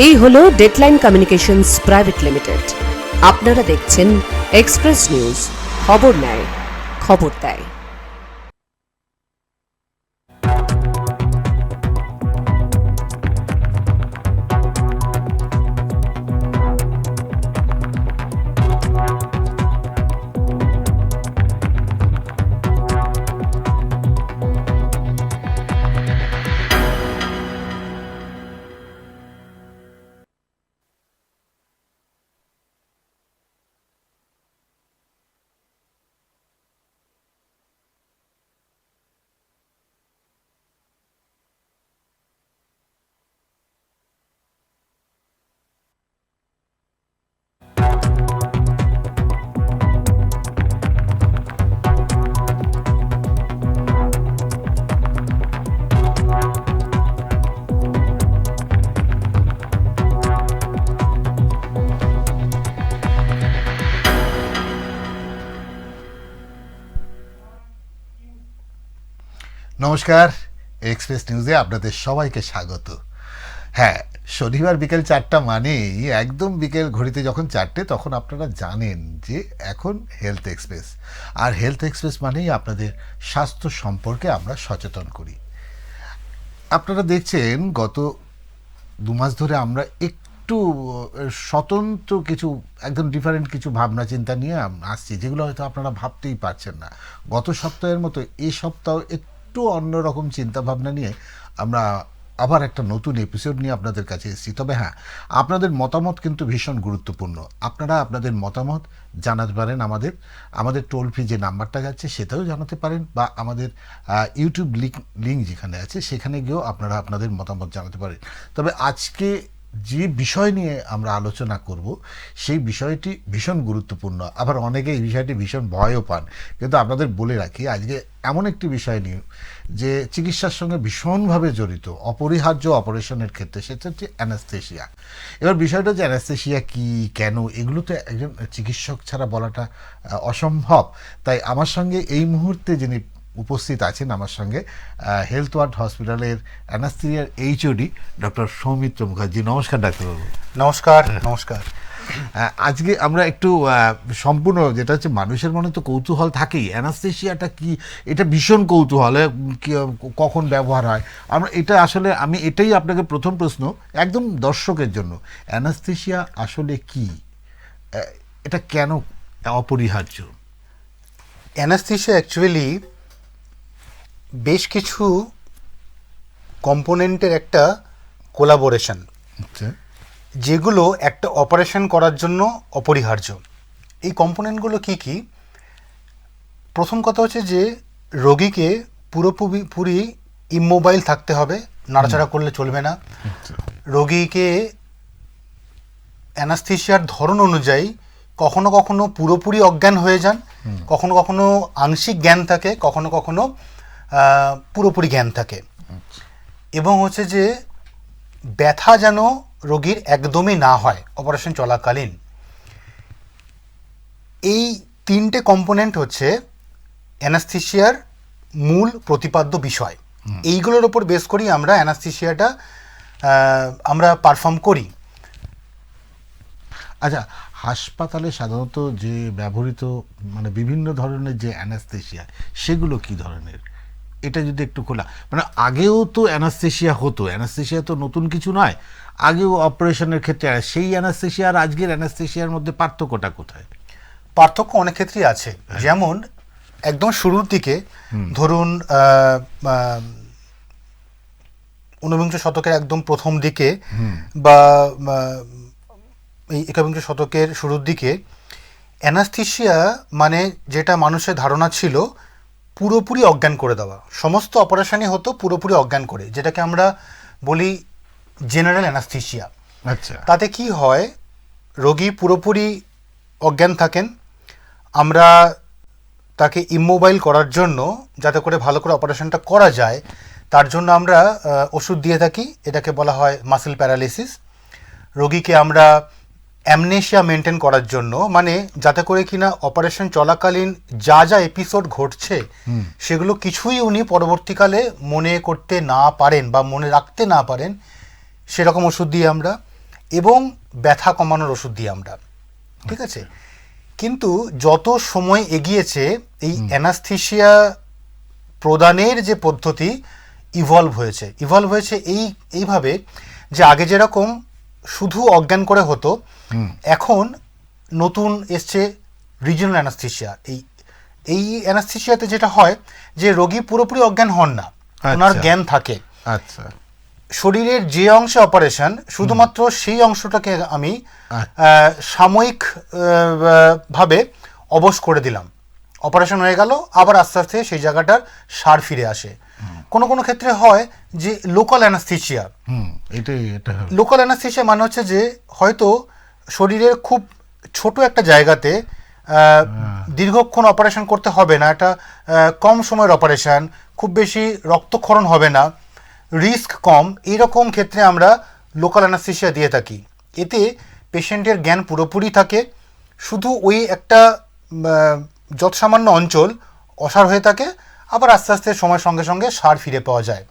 এই হলো deadline communications private limited. আপনারা দেখছেন এক্সপ্রেস নিউজ, খবর নেয়, খবর দেয়। নমস্কার, এক্সপ্রেস নিউজে আপনাদের সবাইকে স্বাগত। হ্যাঁ, শনিবার বিকেল 4টা মানেই একদম বিকেল ঘড়িতে যখন 4টে তখন আপনারা জানেন যে এখন হেলথ এক্সপ্রেস। আর হেলথ এক্সপ্রেস মানেই আপনাদের স্বাস্থ্য সম্পর্কে আমরা সচেতন করি। আপনারা দেখছেন গত 2 মাস ধরে আমরা একটু স্বতন্ত্র কিছু একদম ডিফারেন্ট কিছু ভাবনা চিন্তা নিয়ে আসছি, যেগুলো হয়তো আপনারা ভাবতেই পারছেন না। গত সপ্তাহের মতো এই সপ্তাহ একটু অন্যরকম চিন্তা ভাবনা নিয়ে আমরা আবার একটা নতুন এপিসোড নিয়ে আপনাদের কাছে এসেছি। তবে হ্যাঁ, আপনাদের মতামত কিন্তু ভীষণ গুরুত্বপূর্ণ। আপনারা আপনাদের মতামত জানাতে পারেন আমাদের টোল ফ্রি যে নাম্বারটা যাচ্ছে সেটাও জানাতে পারেন, বা আমাদের ইউটিউব লিঙ্ক যেখানে আছে সেখানে গিয়েও আপনারা আপনাদের মতামত জানাতে পারেন। তবে আজকে যে বিষয় নিয়ে আমরা আলোচনা করব সেই বিষয়টি ভীষণ গুরুত্বপূর্ণ। আবার অনেকে এই বিষয়টি ভীষণ ভয়ও পান, কিন্তু আপনাদের বলে রাখি আজকে এমন একটি বিষয় নিয়ে যে চিকিৎসার সঙ্গে ভীষণভাবে জড়িত, অপরিহার্য অপারেশনের ক্ষেত্রে, সেটা হচ্ছে অ্যানাস্থেশিয়া। এবার বিষয়টা হচ্ছে অ্যানাস্থেশিয়া কী, কেন, এগুলো তো একজন চিকিৎসক ছাড়া বলাটা অসম্ভব। তাই আমার সঙ্গে এই মুহূর্তে যিনি উপস্থিত আছেন আমার সঙ্গে, হেলথ ওয়ার্ড হসপিটালের অ্যানাস্থেশিয়ার এইচওডি ডক্টর সৌমিত্র মুখার্জি। নমস্কার ডাক্তারবাবু। নমস্কার। নমস্কার। আজকে আমরা একটু সম্পূর্ণ, যেটা হচ্ছে মানুষের মনে তো কৌতূহল থাকেই, অ্যানাস্থেশিয়াটা কি, এটা ভীষণ কৌতূহল, কখন ব্যবহার হয়। আমি এটাই আপনাকে প্রথম প্রশ্ন একদম দর্শকের জন্য, অ্যানাস্থেশিয়া আসলে কি, এটা কেন অপরিহার্য? অ্যানাস্থেশিয়া অ্যাকচুয়ালি বেশ কিছু কম্পোনেন্টের একটা কোলাবোরেশন, যেগুলো একটা অপারেশন করার জন্য অপরিহার্য। এই কম্পোনেন্টগুলো কি কি? প্রথম কথা হচ্ছে যে রোগীকে পুরোপুরি ইমোবাইল থাকতে হবে, নাড়াচাড়া করলে চলবে না। রোগীকে অ্যানাস্থেশিয়ার ধরন অনুযায়ী কখনো কখনো পুরোপুরি অজ্ঞান হয়ে যান, কখনো কখনো আংশিক জ্ঞান থাকে, কখনো কখনো পুরোপুরি জ্ঞান থাকে। এবং হচ্ছে যে ব্যথা যেন রোগীর একদমই না হয় অপারেশন চলাকালীন। এই 3টে কম্পোনেন্ট হচ্ছে অ্যানাস্থেশিয়ার মূল প্রতিপাদ্য বিষয়। এইগুলোর ওপর বেস করি আমরা অ্যানাস্থেশিয়াটা আমরা পারফর্ম করি। আচ্ছা, হাসপাতালে সাধারণত যে ব্যবহৃত মানে বিভিন্ন ধরনের যে অ্যানাস্থেশিয়া, সেগুলো কি ধরনের? এটা যদি একটু খোলা, মানে আগেও তো অ্যানাস্থেশিয়া হতো, অ্যানাস্থেশিয়া তো নতুন কিছু নয়, আগেও অপারেশনের ক্ষেত্রে, সেই অ্যানাস্থেশিয়া আর আজকের অ্যানাস্থেশিয়ার মধ্যে পার্থক্যটা কোথায়? পার্থক্য অনেক ক্ষেত্রেই আছে। যেমন একদম শুরুর দিকে, ধরুন 19বিংশ শতকের একদম প্রথম দিকে বা এই 21বিংশ শতকের শুরুর দিকে, অ্যানাস্থেশিয়া মানে যেটা মানুষের ধারণা ছিল পুরোপুরি অজ্ঞান করে দেওয়া। সমস্ত অপারেশনই হতো পুরোপুরি অজ্ঞান করে, যেটাকে আমরা বলি জেনারেল অ্যানাস্থেশিয়া। আচ্ছা, তাতে কি হয়, রোগী পুরোপুরি অজ্ঞান থাকেন, আমরা তাকে ইমোবাইল করার জন্য, যাতে করে ভালো করে অপারেশনটা করা যায়, তার জন্য আমরা ওষুধ দিয়ে থাকি, এটাকে বলা হয় মাসেল প্যারালিসিস। রোগীকে আমরা অ্যামনেশিয়া মেনটেন করার জন্য, মানে যাতে করে কিনা অপারেশন চলাকালীন যা যা এপিসোড ঘটছে সেগুলো কিছুই উনি পরবর্তীকালে মনে করতে না পারেন বা মনে রাখতে না পারেন, সেরকম ওষুধ দিয়ে আমরা। এবং ব্যথা কমানোর ওষুধ দিই আমরা, ঠিক আছে। কিন্তু যত সময় এগিয়েছে এই অ্যানাস্থেসিয়া প্রদানের যে পদ্ধতি ইভলভ হয়েছে এইভাবে যে আগে যেরকম শুধু অজ্ঞান করে হতো, এখন নতুন এসছে রিজিওনাল অ্যানাস্থেসিয়া। এই অ্যানাস্থেসিয়াতে যেটা হয় যে রোগী পুরোপুরি অজ্ঞান হন না, ওনার জ্ঞান থাকে। আচ্ছা, শরীরের যে অংশে অপারেশন শুধুমাত্র সেই অংশটাকে আমি সাময়িক ভাবে অবশ করে দিলাম, অপারেশন হয়ে গেল, আবার আস্তে আস্তে সেই জায়গাটার সার ফিরে আসে। কোনো কোনো ক্ষেত্রে হয় যে লোকাল অ্যানাস্থেসিয়া। লোকাল অ্যানাস্থেসিয়া মানে হচ্ছে যে হয়তো শরীরের খুব ছোট একটা জায়গাতে দীর্ঘক্ষণ অপারেশন করতে হবে না, একটা কম সময়ের অপারেশন, খুব বেশি রক্তক্ষরণ হবে না, রিস্ক কম, এইরকম ক্ষেত্রে আমরা লোকাল অ্যানাস্থেসিয়া দিয়ে থাকি। এতে পেশেন্টের জ্ঞান পুরোপুরি থাকে, শুধু ওই একটা যৎসামান্য অঞ্চল অসাড় হয়ে থাকে, আবার আস্তে আস্তে সময়ের সঙ্গে সঙ্গে সার ফিরে পাওয়া যায়।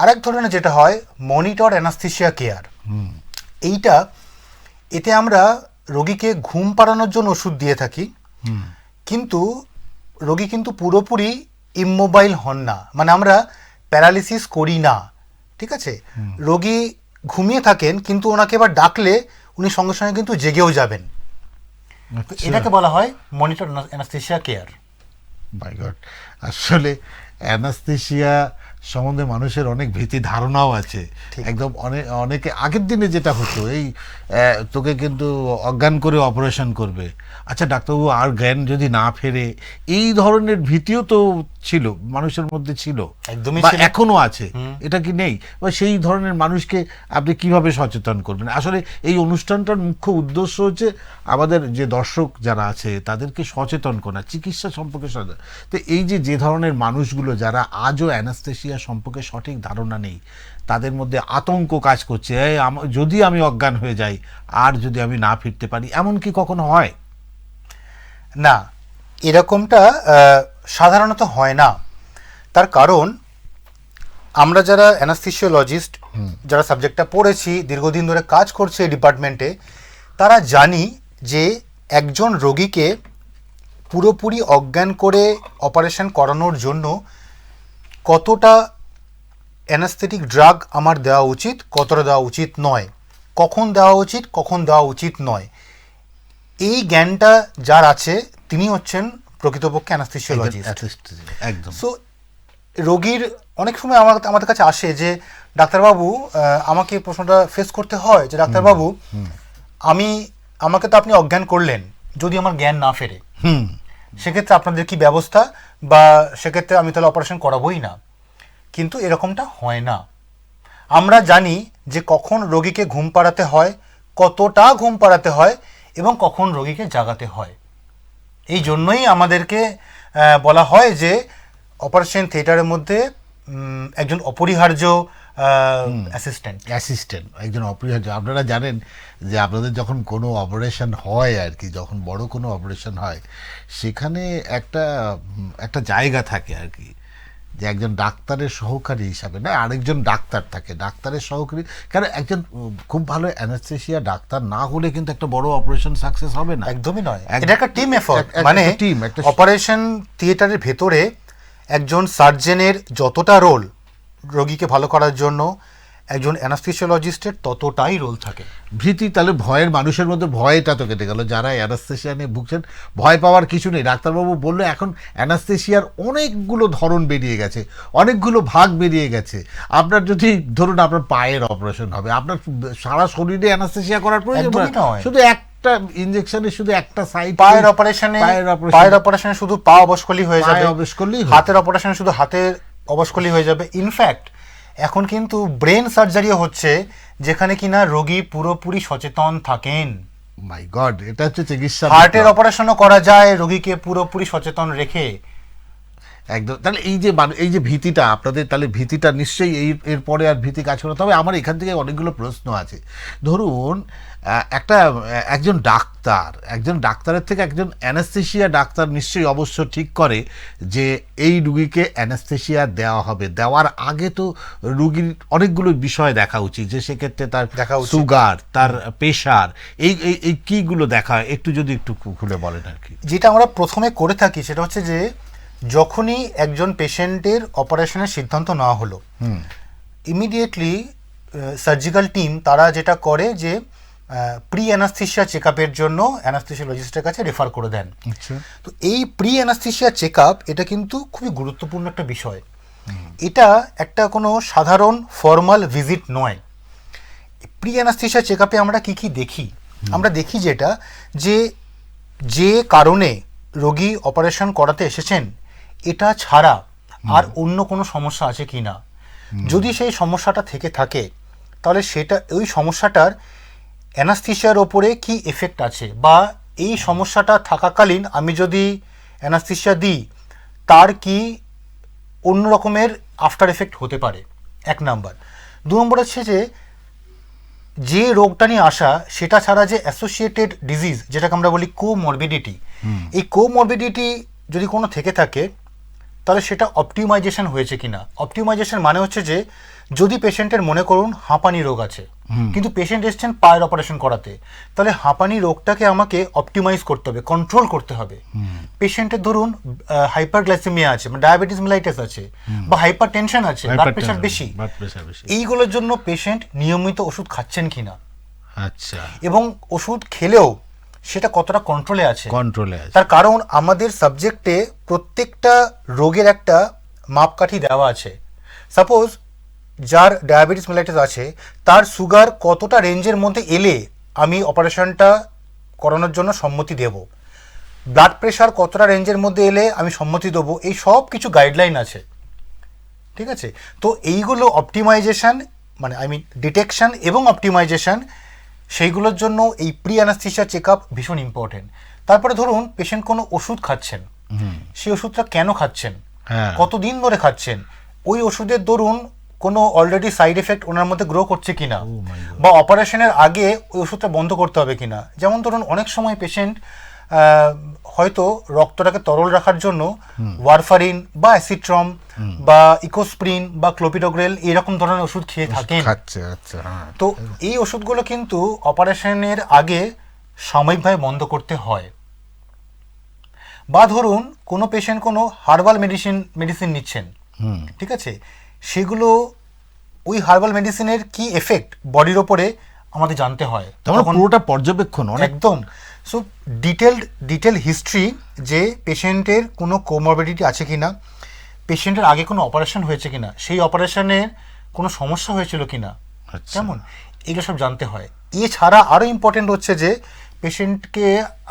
আরেক ধরনের যেটা হয় মনিটর অ্যানাস্থেসিয়া কেয়ার। এতে আমরা রোগীকে ঘুম পাড়ানোর জন্য ওষুধ দিয়ে থাকি, কিন্তু রোগী কিন্তু পুরোপুরি ইমোবাইল হন না, মানে আমরা প্যারালিসিস করি না, ঠিক আছে। রোগী ঘুমিয়ে থাকেন কিন্তু ওনাকে এবার ডাকলে উনি সঙ্গে সঙ্গে কিন্তু জেগেও যাবেন। এটাকে বলা হয় মনিটর অ্যানাস্থেসিয়া কেয়ার। মাই গড, আসলে অ্যানাস্থেসিয়া সম্বন্ধে মানুষের অনেক ভীতি ধারণাও আছে। একদম অনেকে আগের দিনে যেটা হতো, এই তোকে কিন্তু অজ্ঞান করে অপারেশন করবে, আচ্ছা ডাক্তারবাবু আর জ্ঞান যদি না ফেরে, এই ধরনের ভীতিও তো ছিল মানুষের মধ্যে, ছিল একদমই, বা এখনো আছে, এটা কি নেই? বা সেই ধরনের মানুষকে আপনি কিভাবে সচেতন করবেন? আসলে এই অনুষ্ঠানটার মুখ্য উদ্দেশ্য হচ্ছে আমাদের যে দর্শক যারা আছে তাদেরকে সচেতন করা, চিকিৎসা সম্পর্কে সচেতন। তো এই যে ধরনের মানুষগুলো যারা আজও অ্যানাস্থেসিয়া সম্পর্কে সঠিক ধারণা নেই, তাদের মধ্যে আতঙ্ক কাজ করছে, যদি আমি অজ্ঞান হয়ে যাই আর যদি আমি না ফিরতে পারি, এমন কি কখনো হয়? না, এরকমটা সাধারণত হয় না। তার কারণ আমরা যারা অ্যানাস্থেসিওলজিস্ট, যারা সাবজেক্টটা পড়েছি, দীর্ঘদিন ধরে কাজ করছে এই ডিপার্টমেন্টে, তারা জানি যে একজন রোগীকে পুরোপুরি অজ্ঞান করে অপারেশন করানোর জন্য কতটা অ্যানাস্থেটিক ড্রাগ আমার দেওয়া উচিত, কতটা দেওয়া উচিত নয়, কখন দেওয়া উচিত, কখন দেওয়া উচিত নয়, এই জ্ঞানটা যার আছে তিনি হচ্ছেন প্রকৃতপক্ষে অ্যানাস্থেসিওলজিস্ট। একদম। সো রোগীর অনেক সময় আমাদের কাছে আসে যে ডাক্তারবাবু, আমাকে প্রশ্নটা ফেস করতে হয় যে ডাক্তারবাবু, আমাকে তো আপনি অজ্ঞান করলেন, যদি আমার জ্ঞান না ফেরে সেক্ষেত্রে আপনাদের কি ব্যবস্থা, বা সেক্ষেত্রে আমি তাহলে অপারেশন করাবোই না। কিন্তু এরকমটা হয় না। আমরা জানি যে কখন রোগীকে ঘুম পাড়াতে হয়, কতটা ঘুম পাড়াতে হয়, এবং কখন রোগীকে জাগাতে হয়। এই জন্যই আমাদেরকে বলা হয় যে অপারেশন থিয়েটারের মধ্যে একজন অপরিহার্য অ্যাসিস্ট্যান্ট, একজন অপরিহার্য। আপনারা জানেন যে আপনাদের যখন কোনো অপারেশন হয় আর কি, যখন বড় কোনো অপারেশন হয়, সেখানে একটা জায়গা থাকে আর কি, যে একজন ডাক্তারের সহকারী হিসাবে না, আরেকজন ডাক্তার থাকে, ডাক্তারের সহকারী। কারণ একজন খুব ভালো অ্যানাস্থেসিয়া ডাক্তার না হলে কিন্তু একটা বড় অপারেশন সাকসেস হবে না। একদমই নয়, এটা একটা টিম এফোর্ট। মানে অপারেশন থিয়েটারের ভেতরে একজন সার্জেনের যতটা রোল রোগীকে ভালো করার জন্য, একজন অ্যানাস্থেসিওলজিস্টের ততটাই রোল থাকে। ভীতি, তাহলে ভয়ের, মানুষের মধ্যে ভয়টা তো কেটে গেল। যারা অ্যানাস্থেসিয়া নিয়ে ভুগছেন, ভয় পাওয়ার কিছু নেই। ডাক্তারবাবু বললো এখন অ্যানাস্থেসিয়ার অনেকগুলো ধরন বেরিয়ে গেছে, অনেকগুলো ভাগ বেরিয়ে গেছে। আপনার যদি ধরুন আপনার পায়ের অপারেশন হবে, আপনার সারা শরীরে অ্যানাস্থেসিয়া করার প্রয়োজন নয়, শুধু একটা ইনজেকশনে শুধু একটা সাইড। পায়ের অপারেশনে শুধু পা অবশকলি হয়ে যাবে, হাতের অপারেশনে শুধু হাতের অবশকলি হয়ে যাবে। ইনফ্যাক্ট এখন কিন্তু ব্রেন সার্জারিও হচ্ছে, যেখানে কিনা রোগী পুরোপুরি সচেতন থাকেন। মাই গড, এটা হচ্ছে চিকিৎসা। হার্টের অপারেশনও করা যায় রোগীকে পুরোপুরি সচেতন রেখে। একদম। তাহলে এই যে ভীতিটা আপনাদের, তাহলে ভীতিটা নিশ্চয়ই এরপরে আর ভীতি কাজ করে। তবে আমার এখান থেকে অনেকগুলো প্রশ্ন আছে। ধরুন একজন ডাক্তারের থেকে একজন অ্যানাস্থেশিয়া ডাক্তার নিশ্চয়ই অবশ্য ঠিক করে যে এই রুগীকে অ্যানাস্থেশিয়া দেওয়া হবে। দেওয়ার আগে তো রুগীর অনেকগুলো বিষয় দেখা উচিত, যে সেক্ষেত্রে তার সুগার, তার প্রেশার, এই কিগুলো দেখা হয়। একটু খুলে বলেন আর কি। যেটা আমরা প্রথমে করে থাকি সেটা হচ্ছে যে যখনই একজন পেশেন্টের অপারেশনের সিদ্ধান্ত নেওয়া হলো, ইমিডিয়েটলি সার্জিক্যাল টিম তারা যেটা করে যে প্রি অ্যানাস্থেশিয়া চেক আপের জন্য অ্যানাস্থেশিওলজিস্টের কাছে রেফার করে দেন। তো এই প্রি অ্যানাস্থেশিয়া চেক আপ এটা কিন্তু খুবই গুরুত্বপূর্ণ একটা বিষয়। এটা একটা কোনো সাধারণ ফর্মাল ভিজিট নয়। প্রি অ্যানাস্থেশিয়া চেক আপে আমরা কী কী দেখি? আমরা দেখি যে কারণে রোগী অপারেশন করাতে এসেছেন এটা ছাড়া আর অন্য কোনো সমস্যা আছে কি না। যদি সেই সমস্যাটা থেকে থাকে তাহলে ওই সমস্যাটার অ্যানাস্থেশিয়ার ওপরে কি এফেক্ট আছে, বা এই সমস্যাটা থাকাকালীন আমি যদি অ্যানাস্থেশিয়া দিই তার কি অন্য রকমের আফটার এফেক্ট হতে পারে, 1 নাম্বার। 2 নম্বর হচ্ছে যে রোগটা নিয়ে আসা সেটা ছাড়া যে অ্যাসোসিয়েটেড ডিজিজ, যেটাকে আমরা বলি কোমরবিডিটি, এই কোমরবিডিটি যদি কোনো থেকে থাকে তাহলে সেটা অপটিমাইজেশন হয়েছে কিনা। অপটিমাইজেশন মানে হচ্ছে যে যদি পেশেন্টের মনে করুন হাঁপানি রোগ আছে, কিন্তু পেশেন্ট এসছেন পায়ের অপারেশন করাতে, তাহলে হাঁপানি রোগটাকে আমাকে অপটিমাইজ করতে হবে, কন্ট্রোল করতে হবে। পেশেন্টের ধরুন হাইপারগ্লাইসেমিয়া আছে, ডায়াবেটিস মেলাইটাস আছে, বা হাইপার টেনশন আছে, ব্লাড প্রেশার বেশি, এইগুলোর জন্য পেশেন্ট নিয়মিত ওষুধ খাচ্ছেন কিনা, আচ্ছা, এবং ওষুধ খেলেও সেটা কতটা কন্ট্রোলে আছে। তার কারণ আমাদের সাবজেক্টে প্রত্যেকটা রোগের একটা মাপকাঠি দেওয়া আছে। সাপোজ যার ডায়াবেটিস মেলাইটাস আছে তার সুগার কতটা রেঞ্জের মধ্যে এলে আমি অপারেশনটা করানোর জন্য সম্মতি দেব, ব্লাড প্রেশার কতটা রেঞ্জের মধ্যে এলে আমি সম্মতি দেবো, এই সব কিছু গাইডলাইন আছে। ঠিক আছে, তো এইগুলো অপটিমাইজেশন মানে ডিটেকশন এবং অপটিমাইজেশন, সেইগুলোর জন্য এই প্রি অ্যানাস্থেশিয়া চেক আপ ভীষণ ইম্পর্টেন্ট। তারপরে ধরুন পেশেন্ট কোনো ওষুধ খাচ্ছেন, সেই ওষুধটা কেন খাচ্ছেন, কতদিন ধরে খাচ্ছেন, ওই ওষুধের ধরুন কোনো অলরেডি সাইড এফেক্ট ওনার মধ্যে গ্রো করছে কিনা, বা অপারেশনের আগে ওই ওষুধটা বন্ধ করতে হবে কিনা। যেমন ধরুন অনেক সময় পেশেন্ট হয়তো রক্তটাকে তরল রাখার জন্য ওয়ারফারিন বা অ্যাসিট্রম বা ইকোস্প্রিন বা ক্লোপিডোগ্রেল এরকম ধরনের ওষুধ খেয়ে থাকেন। তো এই ওষুধগুলো কিন্তু অপারেশনের আগে সাময়িকভাবে বন্ধ করতে হয়। বা ধরুন কোনো পেশেন্ট কোনো হার্বাল মেডিসিন নিচ্ছেন, ঠিক আছে, সেগুলো ওই হার্বাল মেডিসিনের কি এফেক্ট বডির ওপরে আমাদের জানতে হয়, তখন পুরোটা পর্যবেক্ষণ একদম। সো ডিটেল হিস্ট্রি, যে পেশেন্টের কোনো কোমরবিডিটি আছে কিনা, পেশেন্টের আগে কোনো অপারেশন হয়েছে কিনা, সেই অপারেশনের কোনো সমস্যা হয়েছিল কিনা, কেমন, এগুলো সব জানতে হয়। এছাড়া আরও ইম্পর্টেন্ট হচ্ছে যে পেশেন্টকে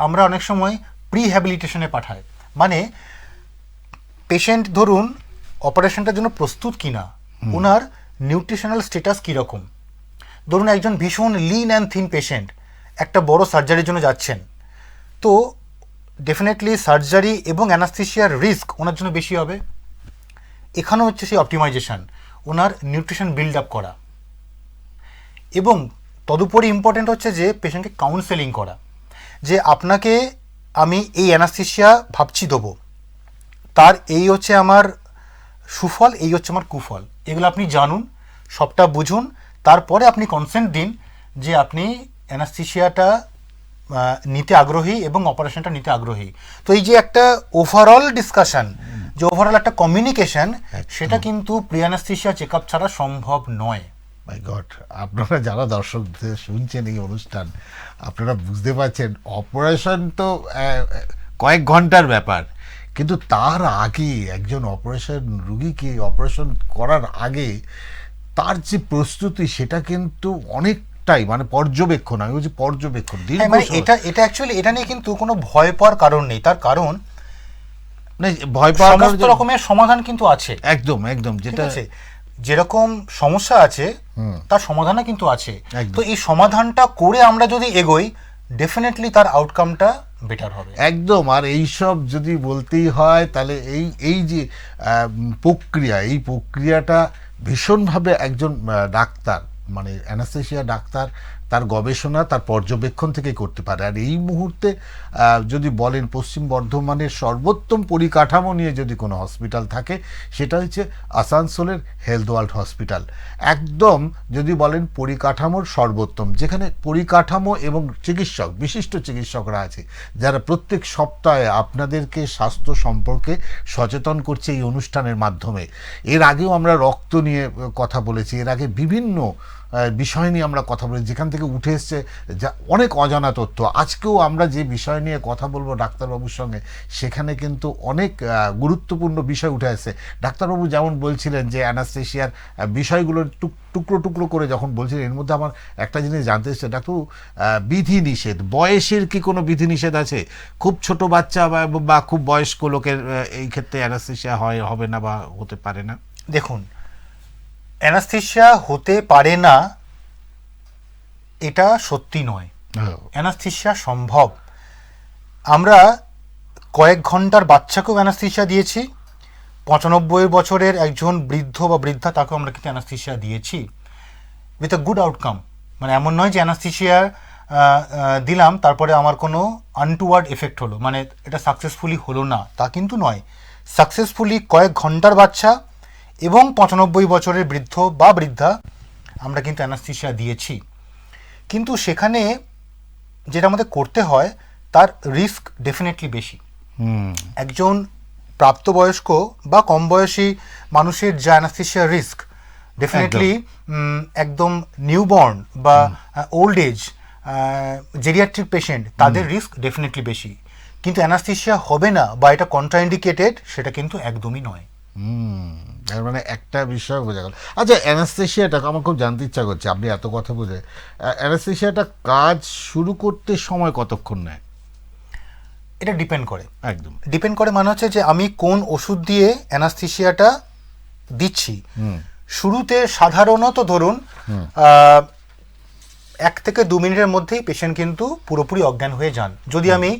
আমরা অনেক সময় প্রিহ্যাবিলিটেশনে পাঠাই। মানে পেশেন্ট ধরুন অপারেশনটার জন্য প্রস্তুত কিনা, ওনার নিউট্রিশনাল স্ট্যাটাস কীরকম। ধরুন একজন ভীষণ লিন অ্যান্ড থিন পেশেন্ট একটা বড় সার্জারির জন্য যাচ্ছেন, তো ডেফিনেটলি সার্জারি এবং অ্যানাস্থেশিয়ার রিস্ক ওনার জন্য বেশি হবে। এখানেও হচ্ছে সেই অপটিমাইজেশন, ওনার নিউট্রিশন বিল্ড আপ করা, এবং তদুপরি ইম্পর্টেন্ট হচ্ছে যে পেশেন্টকে কাউন্সেলিং করা, যে আপনাকে আমি এই অ্যানাস্থেশিয়া ভাবছি দেবো, তার এই হচ্ছে আমার সুফল, এই হচ্ছে আমার কুফল, এগুলো আপনি জানুন, সবটা বুঝুন, তারপরে আপনি কনসেন্ট দিন যে আপনি অ্যানাস্থেশিয়াটা নিতে আগ্রহী এবং অপারেশনটা নিতে আগ্রহী। তো এই যে একটা ওভারঅল ডিসকাশন, যে ওভারঅল একটা কমিউনিকেশন, সেটা কিন্তু প্রি অ্যানাস্থেশিয়া চেক আপ ছাড়া সম্ভব নয়। মাই গড, আপনারা যারা দর্শকদের শুনছেন এই অনুষ্ঠান, আপনারা বুঝতে পারছেন অপারেশন তো কয়েক ঘন্টার ব্যাপার, কিন্তু তার আগে একজন রুগীকে অপারেশন করার আগে তার যে প্রস্তুতি সেটা কিন্তু অনেকটাই মানে পর্যবেক্ষণ, আমি বলছি পর্যবেক্ষণ। মানে এটা অ্যাকচুয়ালি এটা নিয়ে কিন্তু কোনো ভয় পাওয়ার কারণ নেই, তার কারণ ভয় পাওয়ার সমস্ত রকমের সমাধান কিন্তু আছে। একদম, যেটা যেরকম সমস্যা আছে তার সমাধানও কিন্তু আছে। তো এই সমাধানটা করে আমরা যদি এগোই ডেফিনেটলি তার আউটকামটা বেটার হবে। একদম। আর এইসব যদি বলতেই হয় তাহলে এই যে এই প্রক্রিয়াটা ভীষণভাবে একজন ডাক্তার, মানে অ্যানাস্থেশিয়া ডাক্তার, তার গবেষণা, তার পর্যবেক্ষণ থেকে করতে পারে। আর এই মুহূর্তে যদি বলেন পশ্চিম বর্ধমানের সর্বোত্তম পরিকাঠামো নিয়ে যদি কোনো হসপিটাল থাকে সেটা হচ্ছে আসানসোলের হেলথ ওয়ার্ল্ড হসপিটাল। একদম যদি বলেন পরিকাঠামোর সর্বোত্তম, যেখানে পরিকাঠামো এবং চিকিৎসক, বিশিষ্ট চিকিৎসকরা আছে যারা প্রত্যেক সপ্তাহে আপনাদেরকে স্বাস্থ্য সম্পর্কে সচেতন করছে এই অনুষ্ঠানের মাধ্যমে। এর আগেও আমরা রক্ত নিয়ে কথা বলেছি, এর আগে বিভিন্ন বিষয় নিয়ে আমরা কথা বলি, যেখান থেকে উঠে এসছে যা অনেক অজানা তথ্য। আজকেও আমরা যে বিষয় নিয়ে কথা বলবো ডাক্তারবাবুর সঙ্গে, সেখানে কিন্তু অনেক গুরুত্বপূর্ণ বিষয় উঠে আসছে। ডাক্তারবাবু যেমন বলছিলেন যে অ্যানাস্থেশিয়ার বিষয়গুলো টুকরো টুকরো করে যখন বলছিলেন, এর মধ্যে আমার একটা জিনিস জানতে এসছে ডাক্তারবাবু, বিধিনিষেধ, বয়সের কি কোনো বিধিনিষেধ আছে? খুব ছোট বাচ্চা বা খুব বয়স্ক লোকের এই ক্ষেত্রে অ্যানাস্থেশিয়া হবে না বা হতে পারে না? দেখুন, অ্যানাস্থেশিয়া হতে পারে না এটা সত্যি নয়, অ্যানাস্থেশিয়া সম্ভব। আমরা কয়েক ঘন্টার বাচ্চাকেও অ্যানাস্থেশিয়া দিয়েছি, 95 বছরের একজন বৃদ্ধ বা বৃদ্ধা তাকেও আমরা কিন্তু অ্যানাস্থেশিয়া দিয়েছি উইথ আ গুড আউটকাম। মানে এমন নয় যে অ্যানাস্থেশিয়া দিলাম তারপরে আমার কোনো আনটুয়ার্ড এফেক্ট হলো, মানে এটা সাকসেসফুলি হলো না, তা কিন্তু নয়। সাকসেসফুলি কয়েক ঘন্টার বাচ্চা এবং 95 বছরের বৃদ্ধ বা বৃদ্ধা আমরা কিন্তু অ্যানাস্থেশিয়া দিয়েছি। কিন্তু সেখানে যেটা আমাদের করতে হয় তার রিস্ক ডেফিনেটলি বেশি। একজন প্রাপ্তবয়স্ক বা কম বয়সী মানুষের যা অ্যানাস্থেশিয়া রিস্ক, ডেফিনেটলি একদম নিউবর্ন বা ওল্ড এজ জেরিয়াট্রিক পেশেন্ট তাদের রিস্ক ডেফিনেটলি বেশি। কিন্তু অ্যানাস্থেশিয়া হবে না বা এটা কন্ট্রাইন্ডিকেটেড সেটা কিন্তু একদমই নয়। তার মানে একটা বিষয় বোঝা গেল। আচ্ছা, অ্যানাস্থেশিয়াটা আমার খুব জানতে ইচ্ছা করছে, আপনি এত কথা বলে, অ্যানাস্থেশিয়াটা কাজ শুরু করতে সময় কতক্ষণ নেয়? এটা ডিপেন্ড করে, একদম ডিপেন্ড করে। মানে হচ্ছে যে আমি কোন ওষুধ দিয়ে অ্যানাস্থেশিয়াটা দিচ্ছি। শুরুতে সাধারণত ধরুন 1 থেকে 2 মিনিটের মধ্যেই পেশেন্ট কিন্তু পুরোপুরি অজ্ঞান হয়ে যান। যদি আমি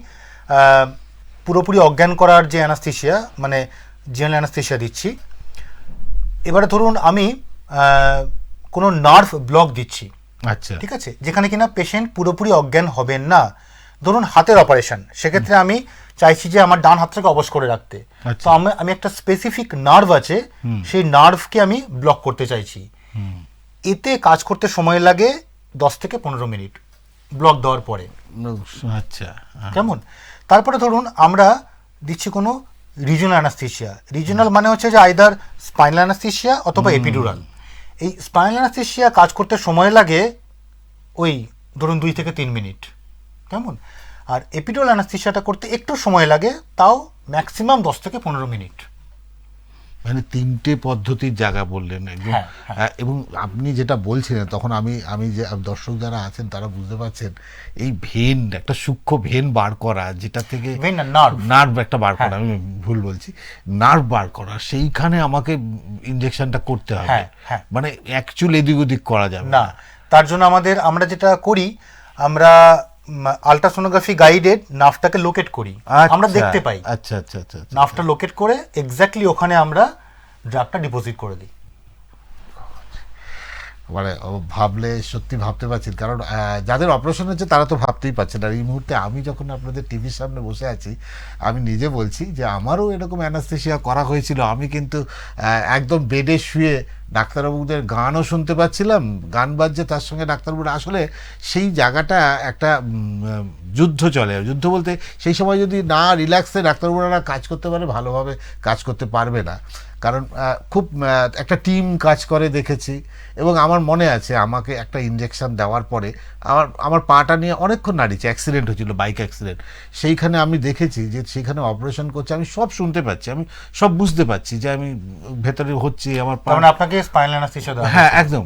পুরোপুরি অজ্ঞান করার যে অ্যানাস্থেশিয়া, মানে জেনারেল অ্যানাস্থেশিয়া দিচ্ছি, এবারে ধরুন আমি কোনো নার্ভ ব্লক দিচ্ছি, আচ্ছা ঠিক আছে, যেখানে কিনা পেশেন্ট পুরোপুরি অজ্ঞান হবেন না। ধরুন হাতের অপারেশন, সেক্ষেত্রে আমি চাইছি যে আমার ডান হাতটাকে অবশ করে রাখতে, তো আমি একটা স্পেসিফিক নার্ভ আছে, সেই নার্ভকে আমি ব্লক করতে চাইছি। এতে কাজ করতে সময় লাগে 10 থেকে 15 মিনিট ব্লক দেওয়ার পরে। আচ্ছা, কেমন? তারপরে ধরুন আমরা দিচ্ছি কোনো রিজিওনাল অ্যানাস্থেশিয়া। রিজিওনাল মানে হচ্ছে যে আইদার স্পাইনাল অ্যানাস্থেশিয়া অথবা এপিডুরাল। এই স্পাইনাল অ্যানাস্থেশিয়া কাজ করতে সময় লাগে ওই ধরুন 2 থেকে 3 মিনিট, কেমন? আর এপিডুরাল অ্যানাস্থেশিয়াটা করতে একটু সময় লাগে, তাও ম্যাক্সিমাম 10 থেকে 15 মিনিট। মানে 3টে পদ্ধতির জায়গা বললেন একদম। এবং আপনি যেটা বলছিলেন তখন আমি যে দর্শক যারা আছেন তারা বুঝতে পারছেন, এই ভেন, একটা সূক্ষ্ম ভেন বার করা, যেটা থেকে নার্ভ একটা বার করা, আমি ভুল বলছি, নার্ভ বার করা, সেইখানে আমাকে ইনজেকশনটা করতে হবে। মানে অ্যাকচুয়াল এদিক ওদিক করা যাবে না। তার জন্য আমরা যেটা করি, আমরা আলট্রাসোনোগ্রাফি গাইডেড নার্ভটাকে লোকেট করি, আমরা দেখতে পাই। আচ্ছা আচ্ছা আচ্ছা, নার্ভটা লোকেট করে এক্স্যাক্টলি ওখানে আমরা ড্রাগটা ডিপোজিট করে দিই। মানে ভাবলে সত্যি ভাবতে পারছেন, কারণ যাদের অপারেশন হচ্ছে তারা তো ভাবতেই পারছেন। আর এই মুহূর্তে আমি যখন আপনাদের টিভির সামনে বসে আছি, আমি নিজে বলছি যে আমারও এরকম অ্যানাস্থেশিয়া করা হয়েছিল। আমি কিন্তু একদম বেডে শুয়ে ডাক্তারবাবুদের গানও শুনতে পাচ্ছিলাম, গান বাজছে, তার সঙ্গে ডাক্তারবাবুরা, আসলে সেই জায়গাটা একটা যুদ্ধ চলে। যুদ্ধ বলতে সেই সময় যদি না রিল্যাক্সে ডাক্তারবাবুরা কাজ করতে পারে, ভালোভাবে কাজ করতে পারবে না। কারণ খুব একটা টিম কাজ করে দেখেছি। এবং আমার মনে আছে আমাকে একটা ইনজেকশন দেওয়ার পরে আমার পাটা নিয়ে অনেকক্ষণ নাড়িয়েছে, অ্যাক্সিডেন্ট হয়েছিল, বাইক অ্যাক্সিডেন্ট। সেইখানে আমি দেখেছি যে সেখানে অপারেশন করছে, আমি সব শুনতে পাচ্ছি, আমি সব বুঝতে পারছি যে আমি ভেতরে হচ্ছি। আমার আপনাকে স্পাইনাল অ্যানাস্থেসিয়া দেওয়া, হ্যাঁ একদম,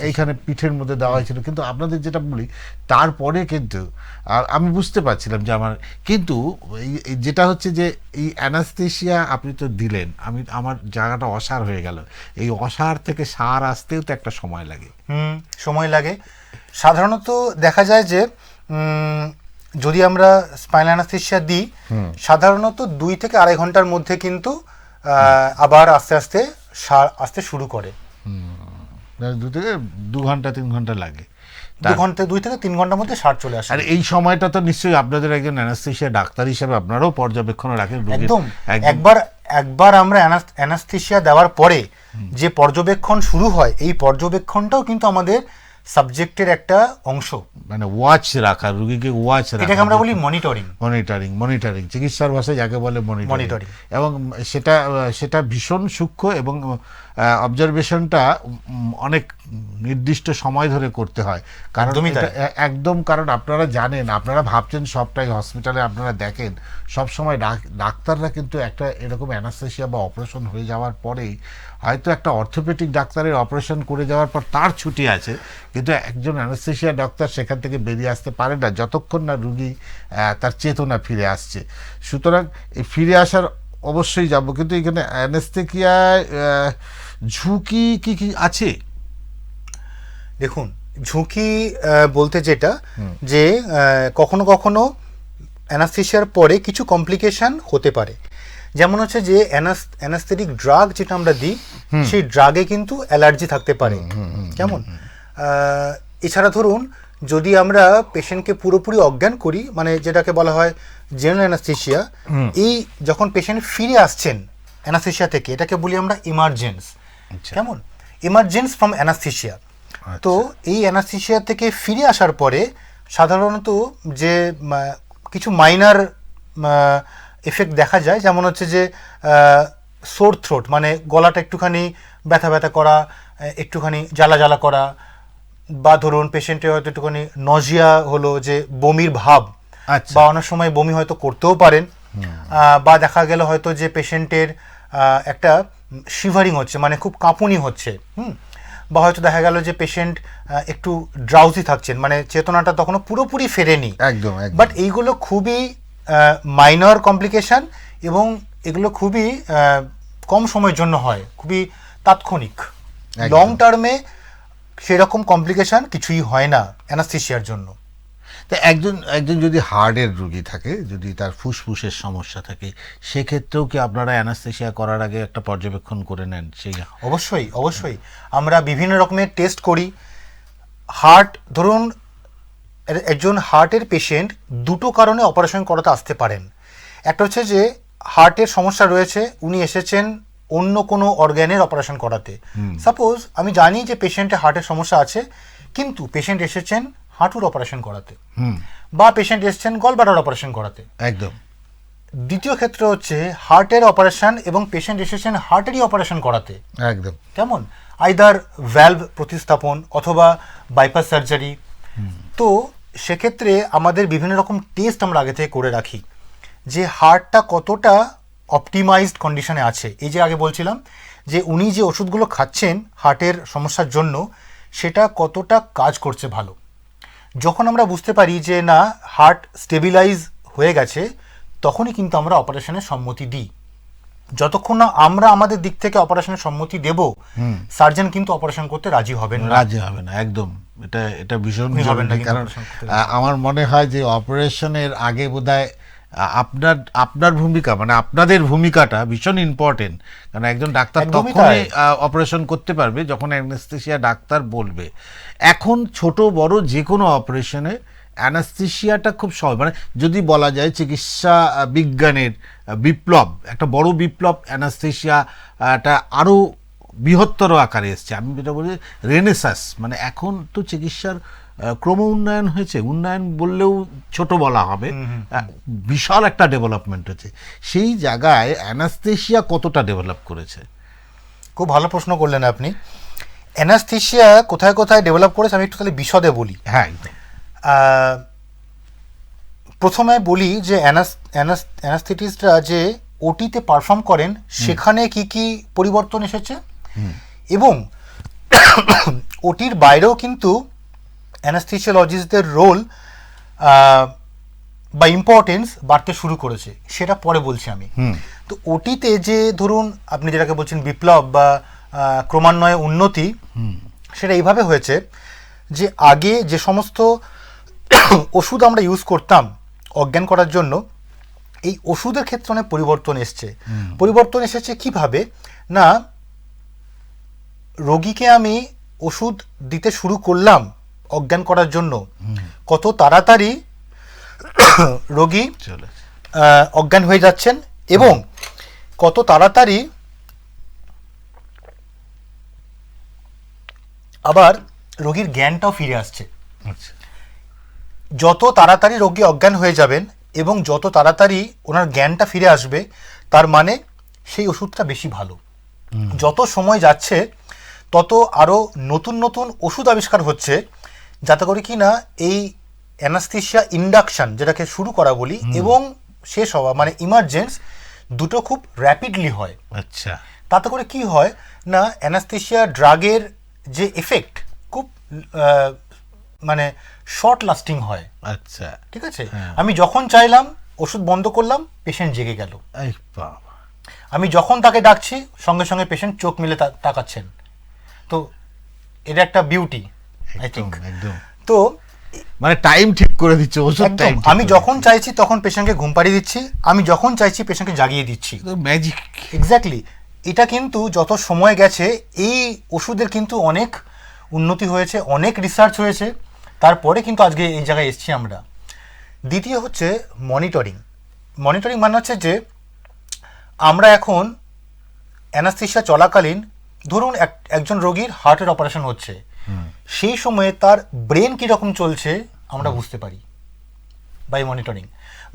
এইখানে পিঠের মধ্যে দেওয়া হয়েছিল। কিন্তু আপনাদের যেটা বলি, তারপরে কিন্তু আমি বুঝতে পারছিলাম যে আমার, কিন্তু যেটা হচ্ছে যে এই অ্যানাস্থেশিয়া আপনি তো দিলেন, আমার জায়গাটা অসাড় হয়ে গেল। এই অসাড় থেকে সার আসতেও তো একটা সময় লাগে। সময় লাগে। সাধারণত দেখা যায় যে যদি আমরা স্পাইনাল অ্যানাস্থেসিয়া দিই সাধারণত 2 থেকে 2.5 ঘন্টার মধ্যে কিন্তু আবার আস্তে আস্তে সার আসতে শুরু করে। 2 ঘন্টা 3 ঘন্টা লাগে। 2 থেকে 3 ঘন্টার মধ্যে সার চলে আসে। আর এই সময়টা তো নিশ্চয়ই আপনাদের একজন অ্যানাস্থেসিয়া ডাক্তার হিসেবে আপনারাও পর্যবেক্ষণ রাখেন রোগীর। একদম। একবার আমরা অ্যানাস্থেসিয়া দেওয়ার পরে যে পর্যবেক্ষণ শুরু হয়, এই পর্যবেক্ষণটাও কিন্তু আমাদের সাবজেক্টের একটা অংশ, মানে ওয়াচ রাখা, রোগীকে ওয়াচ রাখা, এটাকে আমরা বলি মনিটরিং চিকিৎসার ভাষায় যাকে বলে মনিটরিং। এবং সেটা ভীষণ সূক্ষ্ম এবং অবজারভেশনটা অনেক নির্দিষ্ট সময় ধরে করতে হয়। কারণ কারণ আপনারা জানেন, আপনারা ভাবছেন সবটাই হসপিটালে আপনারা দেখেন, সব সময় ডাক্তাররা কিন্তু একটা এরকম অ্যানাস্থেসিয়া বা অপারেশন হয়ে যাওয়ার পরেই হয়তো একটা অর্থোপেডিক ডাক্তারের অপারেশন করে যাওয়ার পর তার ছুটি আছে, কিন্তু একজন অ্যানাস্থেসিয়া ডাক্তার সেখান থেকে বেরিয়ে আসতে পারে না যতক্ষণ না রুগী তার চেতনা ফিরে আসছে। সুতরাং এই ফিরে আসার অবশ্যই যাব, কিন্তু এখানে অ্যানাস্থেসিয়ায় ঝুঁকি কি কি আছে? দেখুন, ঝুঁকি বলতে যেটা যে কখনো কখনো অ্যানাস্থেসিয়ার পরে কিছু কমপ্লিকেশন হতে পারে। যেমন হচ্ছে যে অ্যানাস্থেটিক ড্রাগ যেটা আমরা দিই, সেই ড্রাগে কিন্তু অ্যালার্জি থাকতে পারে। কেমন? এছাড়া ধরুন, যদি আমরা পেশেন্টকে পুরোপুরি অজ্ঞান করি, মানে যেটাকে বলা হয় জেনারেল অ্যানাস্থেসিয়া, এই যখন পেশেন্ট ফিরে আসছেন অ্যানাস্থেসিয়া থেকে, এটাকে বলি আমরা ইমার্জেন্স। কেমন? Emergence from anaesthesia. তো এই অ্যানাস্থেসিয়া থেকে ফিরে আসার পরে সাধারণত যে কিছু মাইনার এফেক্ট দেখা যায়, যেমন হচ্ছে যে সোর থ্রোট, মানে গলাটা একটুখানি ব্যথা ব্যথা করা, একটুখানি জ্বালা জ্বালা করা, বা ধরুন পেশেন্টের হয়তো একটুখানি নজিয়া হলো, যে বমির ভাব, বা অনেক সময় বমি হয়তো করতেও পারেন, বা দেখা গেল হয়তো যে পেশেন্টের একটা শিভারিং হচ্ছে, মানে খুব কাঁপুনি হচ্ছে, বা হয়তো দেখা গেল যে পেশেন্ট একটু ড্রাউজি থাকছেন, মানে চেতনাটা তখনও পুরোপুরি ফেরেনি। একদম। বাট এইগুলো খুবই মাইনর কমপ্লিকেশন, এবং এগুলো খুবই কম সময়ের জন্য হয়, খুবই তাৎক্ষণিক। লং টার্মে সেরকম কমপ্লিকেশন কিছুই হয় না অ্যানাস্থেসিয়ার জন্য। তো একজন যদি হার্টের রোগী থাকে, যদি তার ফুসফুসের সমস্যা থাকে, সেক্ষেত্রেও কি আপনারা অ্যানাস্থেসিয়া করার আগে একটা পর্যবেক্ষণ করে নেন? সেই অবশ্যই আমরা বিভিন্ন রকমের টেস্ট করি। হার্ট, ধরুন একজন হার্টের পেশেন্ট দুটো কারণে অপারেশন করাতে আসতে পারেন। একটা হচ্ছে যে হার্টের সমস্যা রয়েছে, উনি এসেছেন অন্য কোনো অর্গ্যানের অপারেশন করাতে। সাপোজ আমি জানি যে পেশেন্টের হার্টের সমস্যা আছে, কিন্তু পেশেন্ট এসেছেন হাঁটুর অপারেশন করাতে, বা পেশেন্ট এসেছেন গলব্লাডার অপারেশন করাতে। একদম। দ্বিতীয় ক্ষেত্র হচ্ছে হার্টের অপারেশন এবং পেশেন্ট এসেছেন হার্টেরই অপারেশন করাতে। একদম। কেমন? আইদার ভ্যালভ প্রতিস্থাপন অথবা বাইপাস সার্জারি। তো সেক্ষেত্রে আমাদের বিভিন্ন রকম টেস্ট আমরা আগে থেকে করে রাখি, যে হার্টটা কতটা অপটিমাইজড কন্ডিশনে আছে। এই যে আগে বলছিলাম যে উনি যে ওষুধগুলো খাচ্ছেন হার্টের সমস্যার জন্য, সেটা কতটা কাজ করছে ভালো। যখন আমরা বুঝতে পারি যে না, হার্ট স্টেবিলাইজ হয়ে গেছে, তখনই কিন্তু আমরা অপারেশনের সম্মতি দিই। যতক্ষণ না আমরা আমাদের দিক থেকে অপারেশনের সম্মতি দেব, সার্জন কিন্তু অপারেশন করতে রাজি হবেন না। একদম। এটা ভীষণ জরুরি, কারণ আমার মনে হয় যে অপারেশনের আগে বোধহয় আপনার ভূমিকা, মানে আপনাদের ভূমিকাটা ভীষণ ইম্পর্টেন্ট। কারণ একজন ডাক্তার তখনই অপারেশন করতে পারবে যখন অ্যানাস্থেসিয়া ডাক্তার বলবে। এখন ছোট বড় যে কোনো অপারেশনে অ্যানাস্থেসিয়াটা খুব সহজ, মানে যদি বলা যায় চিকিৎসা বিজ্ঞানের বিপ্লব, একটা বড় বিপ্লব অ্যানাস্থেসিয়াটা আরও বৃহত্তর আকারে এসছে। আমি যেটা বলি রেনেসাস, মানে এখন তো চিকিৎসার ক্রম উন্নয়ন হয়েছে, উন্নয়ন বললেও ছোট বলা হবে, বিশাল একটা ডেভেলপমেন্ট হয়েছে। সেই জায়গায় অ্যানাস্থেসিয়া কতটা ডেভেলপ করেছে? খুব ভালো প্রশ্ন করলেন আপনি। অ্যানাস্থেসিয়া কোথায় কোথায় ডেভেলপ করেছে আমি একটু তাহলে বিশদে বলি। হ্যাঁ, একদম। প্রথমে বলি যে অ্যানাস্থেটিস্টরা যে ওটিতে পারফর্ম করেন, সেখানে কি কি পরিবর্তন এসেছে, এবং ওটির বাইরেও কিন্তু অ্যানাস্থেসিওলজিস্টদের রোল বা ইম্পর্টেন্স বাড়তে শুরু করেছে, সেটা পরে বলছি আমি। তো ওটিতে যে ধরুন আপনি যেটাকে বলছেন বিপ্লব বা ক্রমান্বয়ে উন্নতি, সেটা এইভাবে হয়েছে যে আগে যে সমস্ত ওষুধ আমরা ইউজ করতাম অজ্ঞান করার জন্য, এই ওষুধের ক্ষেত্রে অনেক পরিবর্তন এসছে। পরিবর্তন এসেছে কিভাবে না, রোগীকে আমি ওষুধ দিতে শুরু করলাম অজ্ঞান করার জন্য, কত তাড়াতাড়ি রোগী অজ্ঞান হয়ে যাচ্ছেন এবং কত তাড়াতাড়ি আবার রোগীর জ্ঞানটাও ফিরে আসছে। আচ্ছা, যত তাড়াতাড়ি রোগী অজ্ঞান হয়ে যাবেন এবং যত তাড়াতাড়ি ওনার জ্ঞানটা ফিরে আসবে, তার মানে সেই ওষুধটা বেশি ভালো। যত সময় যাচ্ছে তত আরও নতুন নতুন ওষুধ আবিষ্কার হচ্ছে, যাতে করে কি না এই অ্যানাস্থেসিয়া ইন্ডাকশন, যেটাকে শুরু করা বলি, এবং শেষ হওয়া মানে ইমার্জেন্স, দুটো খুব র্যাপিডলি হয়। আচ্ছা, তাতে করে কি হয় না, অ্যানাস্থেসিয়া ড্রাগের যে এফেক্ট খুব মানে শর্ট লাস্টিং হয়। আচ্ছা, ঠিক আছে, আমি যখন চাইলাম ওষুধ বন্ধ করলাম, পেশেন্ট জেগে গেল। এই বাবা, আমি যখন তাকে ডাকছি সঙ্গে সঙ্গে পেশেন্ট চোখ মেলে তাকাচ্ছেন। তো এটা একটা বিউটি, আই থিঙ্ক। একদম, তো মানে টাইম ঠিক করে দিচ্ছে ওষুধ, একদম টাইম আমি যখন চাইছি তখন পেশেন্টকে ঘুম পাড়িয়ে দিচ্ছি, আমি যখন চাইছি পেশেন্টকে জাগিয়ে দিচ্ছি। ম্যাজিক। এক্স্যাক্টলি, এটা কিন্তু যত সময় গেছে এই ওষুধের কিন্তু অনেক উন্নতি হয়েছে, অনেক রিসার্চ হয়েছে, তারপরে কিন্তু আজকে এই জায়গায় এসেছি আমরা। দ্বিতীয় হচ্ছে মনিটরিং। মনিটরিং মানে হচ্ছে যে আমরা এখন অ্যানাস্থেসিয়া চলাকালীন, ধরুন একজন রোগীর হার্টের অপারেশন হচ্ছে, সেই সময়ে তার ব্রেন কীরকম চলছে আমরা বুঝতে পারি বাই মনিটরিং।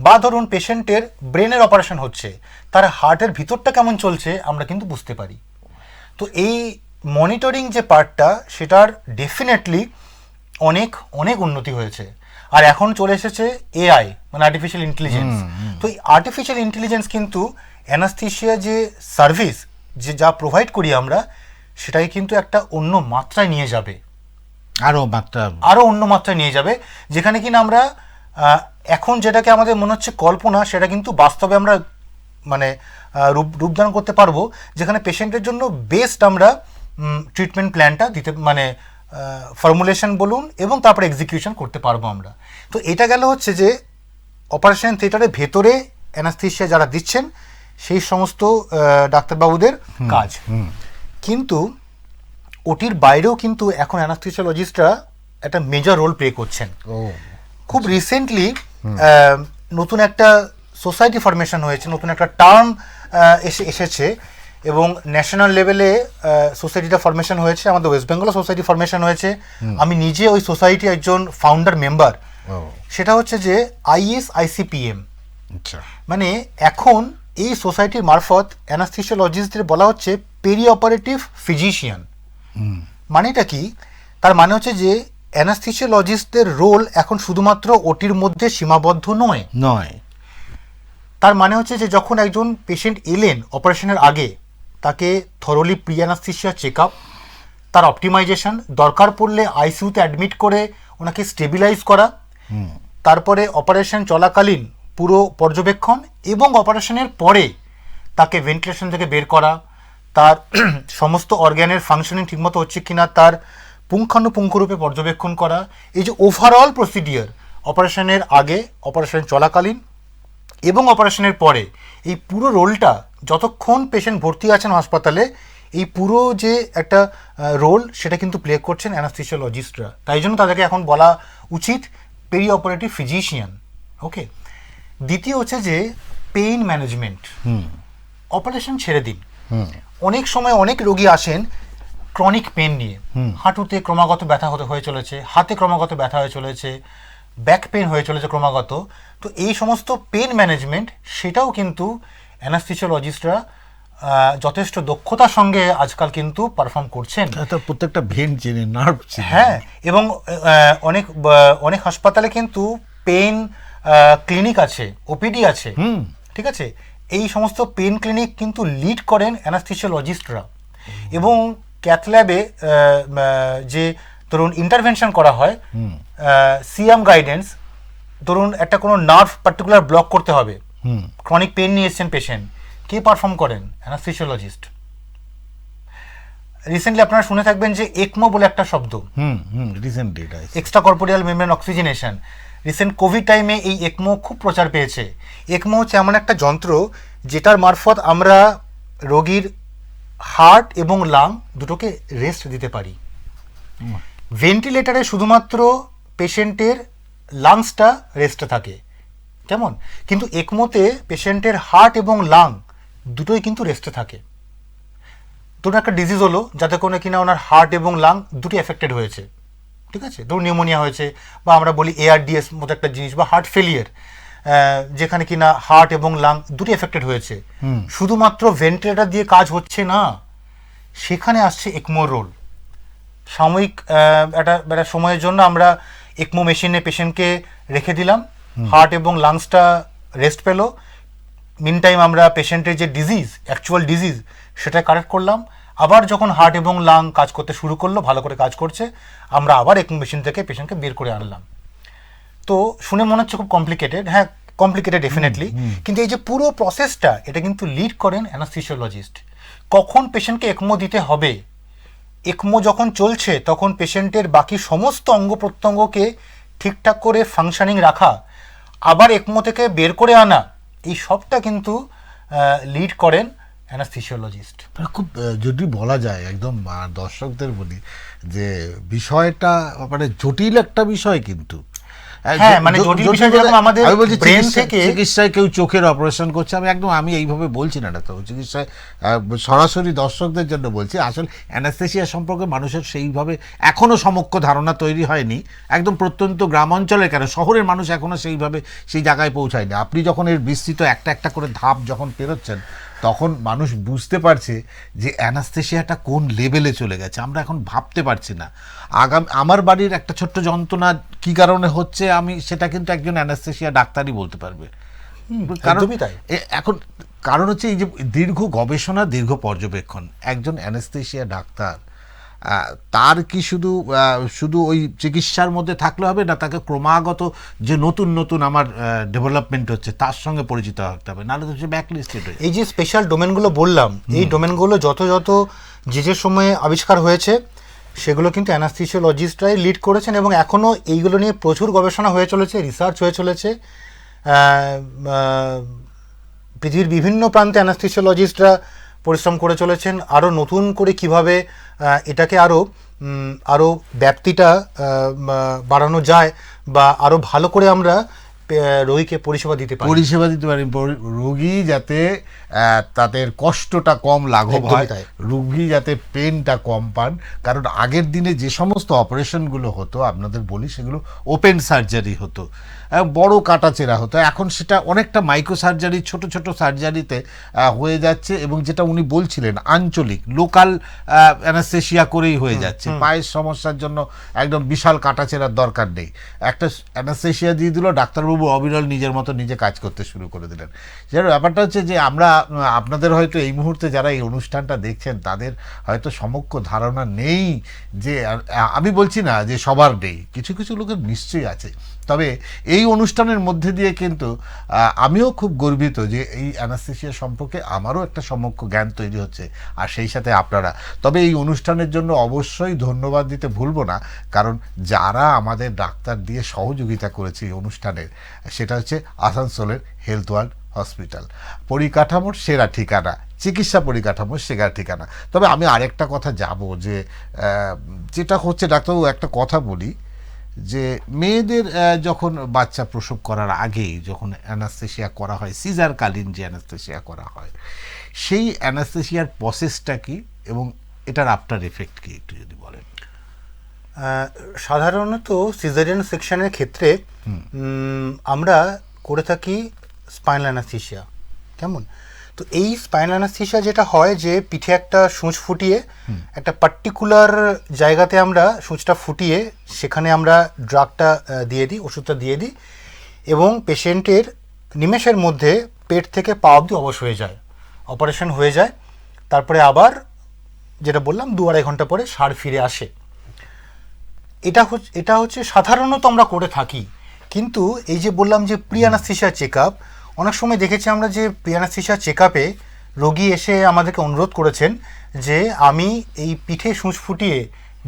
বা ধরুন পেশেন্টের ব্রেনের অপারেশন হচ্ছে, তার হার্টের ভিতরটা কেমন চলছে আমরা কিন্তু বুঝতে পারি। তো এই মনিটরিং যে পার্টটা, সেটার ডেফিনেটলি অনেক অনেক উন্নতি হয়েছে। আর এখন চলে এসেছে এআই, মানে আর্টিফিশিয়াল ইন্টেলিজেন্স। তো এই আর্টিফিশিয়াল ইন্টেলিজেন্স কিন্তু অ্যানাস্থেসিয়া যে সার্ভিস যে যা প্রোভাইড করি আমরা, সেটাই কিন্তু একটা অন্য মাত্রায় নিয়ে যাবে, আরও অন্য মাত্রায় নিয়ে যাবে, যেখানে কিনা আমরা এখন যেটাকে আমাদের মনে হচ্ছে কল্পনা, সেটা কিন্তু বাস্তবে আমরা মানে রূপদান করতে পারবো, যেখানে পেশেন্টের জন্য বেস্ট আমরা ট্রিটমেন্ট প্ল্যানটা দিতে, মানে ফর্মুলেশন বলুন, এবং তারপরে এক্সিকিউশন করতে পারবো আমরা। তো এটা গেল হচ্ছে যে অপারেশন থিয়েটারের ভেতরে অ্যানাস্থেসিয়া যারা দিচ্ছেন সেই সমস্ত ডাক্তারবাবুদের কাজ। কিন্তু ওটির বাইরেও কিন্তু এখন অ্যানাস্থেসিওলজিস্টরা একটা মেজর রোল প্লে করছেন। খুব রিসেন্টলি নতুন একটা সোসাইটি ফরমেশন হয়েছে, নতুন একটা টার্ম এসেছে, এবং ন্যাশনাল লেভেলে সোসাইটিটা ফরমেশন হয়েছে, আমাদের ওয়েস্ট বেঙ্গল সোসাইটি ফরমেশন হয়েছে। আমি নিজে ওই সোসাইটি একজন ফাউন্ডার মেম্বার। সেটা হচ্ছে যে ISICPM, মানে এখন এই সোসাইটির মারফত অ্যানাস্থেসিওলজিস্টদের বলা হচ্ছে পেরি অপারেটিভ ফিজিশিয়ান। মানেটা কি? তার মানে হচ্ছে যে অ্যানাস্থেসিওলজিস্টদের রোল এখন শুধুমাত্র ওটির মধ্যে সীমাবদ্ধ নয়। তার মানে হচ্ছে যে যখন একজন পেশেন্ট এলেন অপারেশনের আগে, তাকে thoroughly pre anaesthesia check up, তার অপটিমাইজেশন, দরকার পড়লে আইসিইউতে অ্যাডমিট করে ওনাকে স্টেবিলাইজ করা, তারপরে অপারেশন চলাকালীন পুরো পর্যবেক্ষণ, এবং অপারেশনের পরে তাকে ভেন্টিলেশন থেকে বের করা, তার সমস্ত অর্গ্যানের ফাংশনিং ঠিকমতো হচ্ছে কিনা তার পুঙ্খানুপুঙ্খরূপে পর্যবেক্ষণ করা। এই যে ওভারঅল প্রসিডিওর, অপারেশনের আগে, অপারেশন চলাকালীন এবং অপারেশনের পরে, এই পুরো রোলটা যতক্ষণ পেশেন্ট ভর্তি আছেন হাসপাতালে, এই পুরো যে একটা রোল, সেটা কিন্তু প্লে করছেন অ্যানাস্থেসিওলজিস্টরা। তাই জন্য তাদেরকে এখন বলা উচিত পেরি অপারেটিভ ফিজিশিয়ান। ওকে, দ্বিতীয় হচ্ছে যে পেইন ম্যানেজমেন্ট। অপারেশন ছেড়ে দিন, অনেক সময় অনেক রোগী আসেন ক্রনিক পেন নিয়ে, হাঁটুতে ক্রমাগত ব্যথা হয়ে চলেছে, হাতে ক্রমাগত ব্যথা হয়ে চলেছে, ব্যাক পেন হয়ে চলেছে ক্রমাগত। তো এই সমস্ত পেন ম্যানেজমেন্ট, সেটাও কিন্তু অ্যানাস্থেসিওলজিস্টরা যথেষ্ট দক্ষতার সঙ্গে আজকাল কিন্তু পারফর্ম করছেন। প্রত্যেকটা ভেন চেনে, নার্ভ চেনে। হ্যাঁ, এবং অনেক হাসপাতালে কিন্তু পেন ক্লিনিক আছে, ওপিডি আছে। ঠিক আছে, এই সমস্ত পেন ক্লিনিক কিন্তু লিড করেন অ্যানাস্থেসিওলজিস্টরা। এবং ক্যাথ ল্যাবে যে ধরুন ইন্টারভেনশন করা হয়, সিএম গাইডেন্স, ধরুন একটা কোনো নার্ভ পার্টিকুলার ব্লক করতে হবে, ক্রনিক পেন নিয়ে এসছেন পেশেন্ট, কে পারফর্ম করেন? অ্যানাস্থেসিওলজিস্ট। রিসেন্টলি আপনারা শুনে থাকবেন যে একমো বলে একটা শব্দ, extra corporeal membrane oxygenation, recent Covid টাইমে এই একমো খুব প্রচার পেয়েছে। একমো হচ্ছে এমন একটা যন্ত্র যেটার মারফত আমরা রোগীর হার্ট এবং লাং দুটোকে রেস্ট দিতে পারি। ভেন্টিলেটারে শুধুমাত্র পেশেন্টের লাংসটা রেস্টে থাকে, কেমন, কিন্তু একমোতে পেশেন্টের হার্ট এবং লাং দুটোই কিন্তু রেস্টে থাকে। ধরুন একটা ডিজিজ হলো যাতে কোনো কিনা ওনার হার্ট এবং লাং দুটি এফেক্টেড হয়েছে, ঠিক আছে, ধরুন নিউমোনিয়া হয়েছে, বা আমরা বলি ARDS মতো একটা জিনিস, বা হার্ট ফেলিয়ার, যেখানে কিনা হার্ট এবং লাং দুটি এফেক্টেড হয়েছে, শুধুমাত্র ভেন্টিলেটর দিয়ে কাজ হচ্ছে না, সেখানে আসছে একমোর রোল। সাময়িক একটা সময়ের জন্য আমরা একমো মেশিনে পেশেন্টকে রেখে দিলাম, হার্ট এবং লাংসটা রেস্ট পেল, মিন টাইম আমরা পেশেন্টের যে ডিজিজ, অ্যাকচুয়াল ডিজিজ, সেটা কারেক্ট করলাম। আবার যখন হার্ট এবং লাং কাজ করতে শুরু করলো, ভালো করে কাজ করছে, আমরা আবার একমো মেশিন থেকে পেশেন্টকে বের করে আনলাম। তো শুনে মনে হচ্ছে খুব কমপ্লিকেটেড, হ্যাঁ কমপ্লিকেটেড ডেফিনেটলি, কিন্তু এই যে পুরো প্রসেসটা এটা কিন্তু লিড করেন অ্যানাস্থেসিওলজিস্ট। কখন পেশেন্টকে একমো দিতে হবে, একমো যখন চলছে তখন পেশেন্টের বাকি সমস্ত অঙ্গ প্রত্যঙ্গকে ঠিকঠাক করে ফাংশনিং রাখা, আবার একমো থেকে বের করে আনা, এই সবটা কিন্তু লিড করেন অ্যানাস্থেসিওলজিস্ট। খুব যদি বলা যায় একদম দর্শকদের বলি যে বিষয়টা মানে জটিল একটা বিষয়, কিন্তু হ্যাঁ, মানে জটিল বিষয় যেরকম আমাদের আমি বলছি ব্রেন থেকে চিকিৎসায় কেউ চোখের অপারেশন করছে, আমি এইভাবে বলছি না, তো চিকিৎসায় সরাসরি দর্শকদের জন্য বলছি। আসলে অ্যানাস্থেসিয়া সম্পর্কে মানুষের সেইভাবে এখনো সমক্ষ ধারণা তৈরি হয়নি, একদম প্রত্যন্ত গ্রাম অঞ্চলের, কেন শহরের মানুষ এখনো সেইভাবে সেই জায়গায় পৌঁছায়নি। আপনি যখন এর বিস্তৃত একটা একটা করে ধাপ যখন পেরোচ্ছেন, তখন মানুষ বুঝতে পারছে যে অ্যানাস্থেসিয়াটা কোন লেভেলে চলে গেছে, আমরা এখন ভাবতে পারছি না। আমার বাড়ির একটা ছোট্ট যন্ত্রণা কী কারণে হচ্ছে, আমি সেটা কিন্তু একজন অ্যানাস্থেসিয়া ডাক্তারই বলতে পারবে। এখন কারণ হচ্ছে এই যে দীর্ঘ গবেষণা, দীর্ঘ পর্যবেক্ষণ। একজন অ্যানাস্থেসিয়া ডাক্তার তার কি শুধু ওই চিকিৎসার মধ্যে থাকলে হবে না, তাকে ক্রমাগত যে নতুন নতুন আমার ডেভেলপমেন্ট হচ্ছে তার সঙ্গে পরিচিত হতে হবে, নাহলে তো সে ব্যাকলিস্টেড হয়ে। এই যে স্পেশাল ডোমেনগুলো বললাম, এই ডোমেনগুলো যত যে সময়ে আবিষ্কার হয়েছে সেগুলো কিন্তু অ্যানাস্থেসিওলজিস্টরাই লিড করেছেন, এবং এখনও এইগুলো নিয়ে প্রচুর গবেষণা হয়ে চলেছে, রিসার্চ হয়ে চলেছে। পৃথিবীর বিভিন্ন প্রান্তে অ্যানাস্থেসিওলজিস্টরা পরিশ্রম করে চলেছেন আরও নতুন করে কিভাবে এটাকে আরও ব্যাপ্তিটা বাড়ানো যায়, বা আরও ভালো করে আমরা রোগীকে পরিষেবা দিতে পারি, রোগী যাতে তাদের কষ্টটা কম লাঘব হয়, রোগী যাতে পেনটা কম পান। কারণ আগের দিনে যে সমস্ত অপারেশনগুলো হতো, আপনাদের বলি, সেগুলো ওপেন সার্জারি হতো, বড় কাটাচেরা হতো। এখন সেটা অনেকটা মাইক্রো সার্জারি, ছোট ছোট সার্জারিতে হয়ে যাচ্ছে, এবং যেটা উনি বলছিলেন আঞ্চলিক লোকাল অ্যানাস্থেসিয়া করেই হয়ে যাচ্ছে। পায়ের সমস্যার জন্য একদম বিশাল কাটাচেরার দরকার নেই, একটা অ্যানাস্থেসিয়া দিয়ে দিল, ডাক্তারবাবু অবিরল নিজের মতো নিজে কাজ করতে শুরু করে দিলেন। যেটা ব্যাপারটা হচ্ছে যে আমরা আপনাদের হয়তো এই মুহূর্তে যারা এই অনুষ্ঠানটা দেখছেন তাদের হয়তো সমগ্র ধারণা নেই, যে আমি বলছি না যে সবার নেই, কিছু কিছু লোকের নিশ্চয়ই আছে। তবে এই অনুষ্ঠানের মধ্যে দিয়ে কিন্তু আমিও খুব গর্বিত যে এই অ্যানাস্থেসিয়া সম্পর্কে আমারও একটা সম্যক জ্ঞান তৈরি হচ্ছে, আর সেই সাথে আপনারা। তবে এই অনুষ্ঠানের জন্য অবশ্যই ধন্যবাদ দিতে ভুলবো না, কারণ যারা আমাদের ডাক্তার দিয়ে সহযোগিতা করেছে এই অনুষ্ঠানের, সেটা হচ্ছে আসানসোলের হেলথ ওয়ার্ল্ড হসপিটাল, পরিকাঠামোর সেরা ঠিকানা, চিকিৎসা পরিকাঠামোর সেরা ঠিকানা। তবে আমি আরেকটা কথা যাব, যে যেটা হচ্ছে ডাক্তারবাবু একটা কথা বলি, যে মেয়েদের যখন বাচ্চা প্রসব করার আগেই যখন অ্যানাস্থেসিয়া করা হয়, সিজারকালীন যে অ্যানাস্থেসিয়া করা হয়, সেই অ্যানাস্থেসিয়ার প্রসেসটা কি এবং এটার আফটার এফেক্ট কি একটু যদি বলেন। সাধারণত সিজারিয়ান সেকশনের ক্ষেত্রে আমরা করে থাকি স্পাইনাল অ্যানাস্থেসিয়া, কেমন। তো এই স্পাইনাল অ্যানাস্থেসিয়া যেটা হয়, যে পিঠে একটা সূঁচ ফুটিয়ে একটা পার্টিকুলার জায়গাতে আমরা সূঁচটা ফুটিয়ে সেখানে আমরা ড্রাগটা দিয়ে দিই, ওষুধটা দিয়ে দিই, এবং পেশেন্টের নিমেষের মধ্যে পেট থেকে পা অবধি অবশ হয়ে যায়, অপারেশন হয়ে যায়। তারপরে আবার যেটা বললাম 2-2.5 ঘন্টা পরে সার ফিরে আসে। এটা হচ্ছে সাধারণত আমরা করে থাকি। কিন্তু এই যে বললাম যে প্রি অ্যানাস্থেসিয়া চেক আপ, অনেক সময় দেখেছি আমরা যে প্রি অ্যানাস্থেসিয়া চেক আপে রোগী এসে আমাদেরকে অনুরোধ করেছেন যে আমি এই পিঠে সূঁচ ফুটিয়ে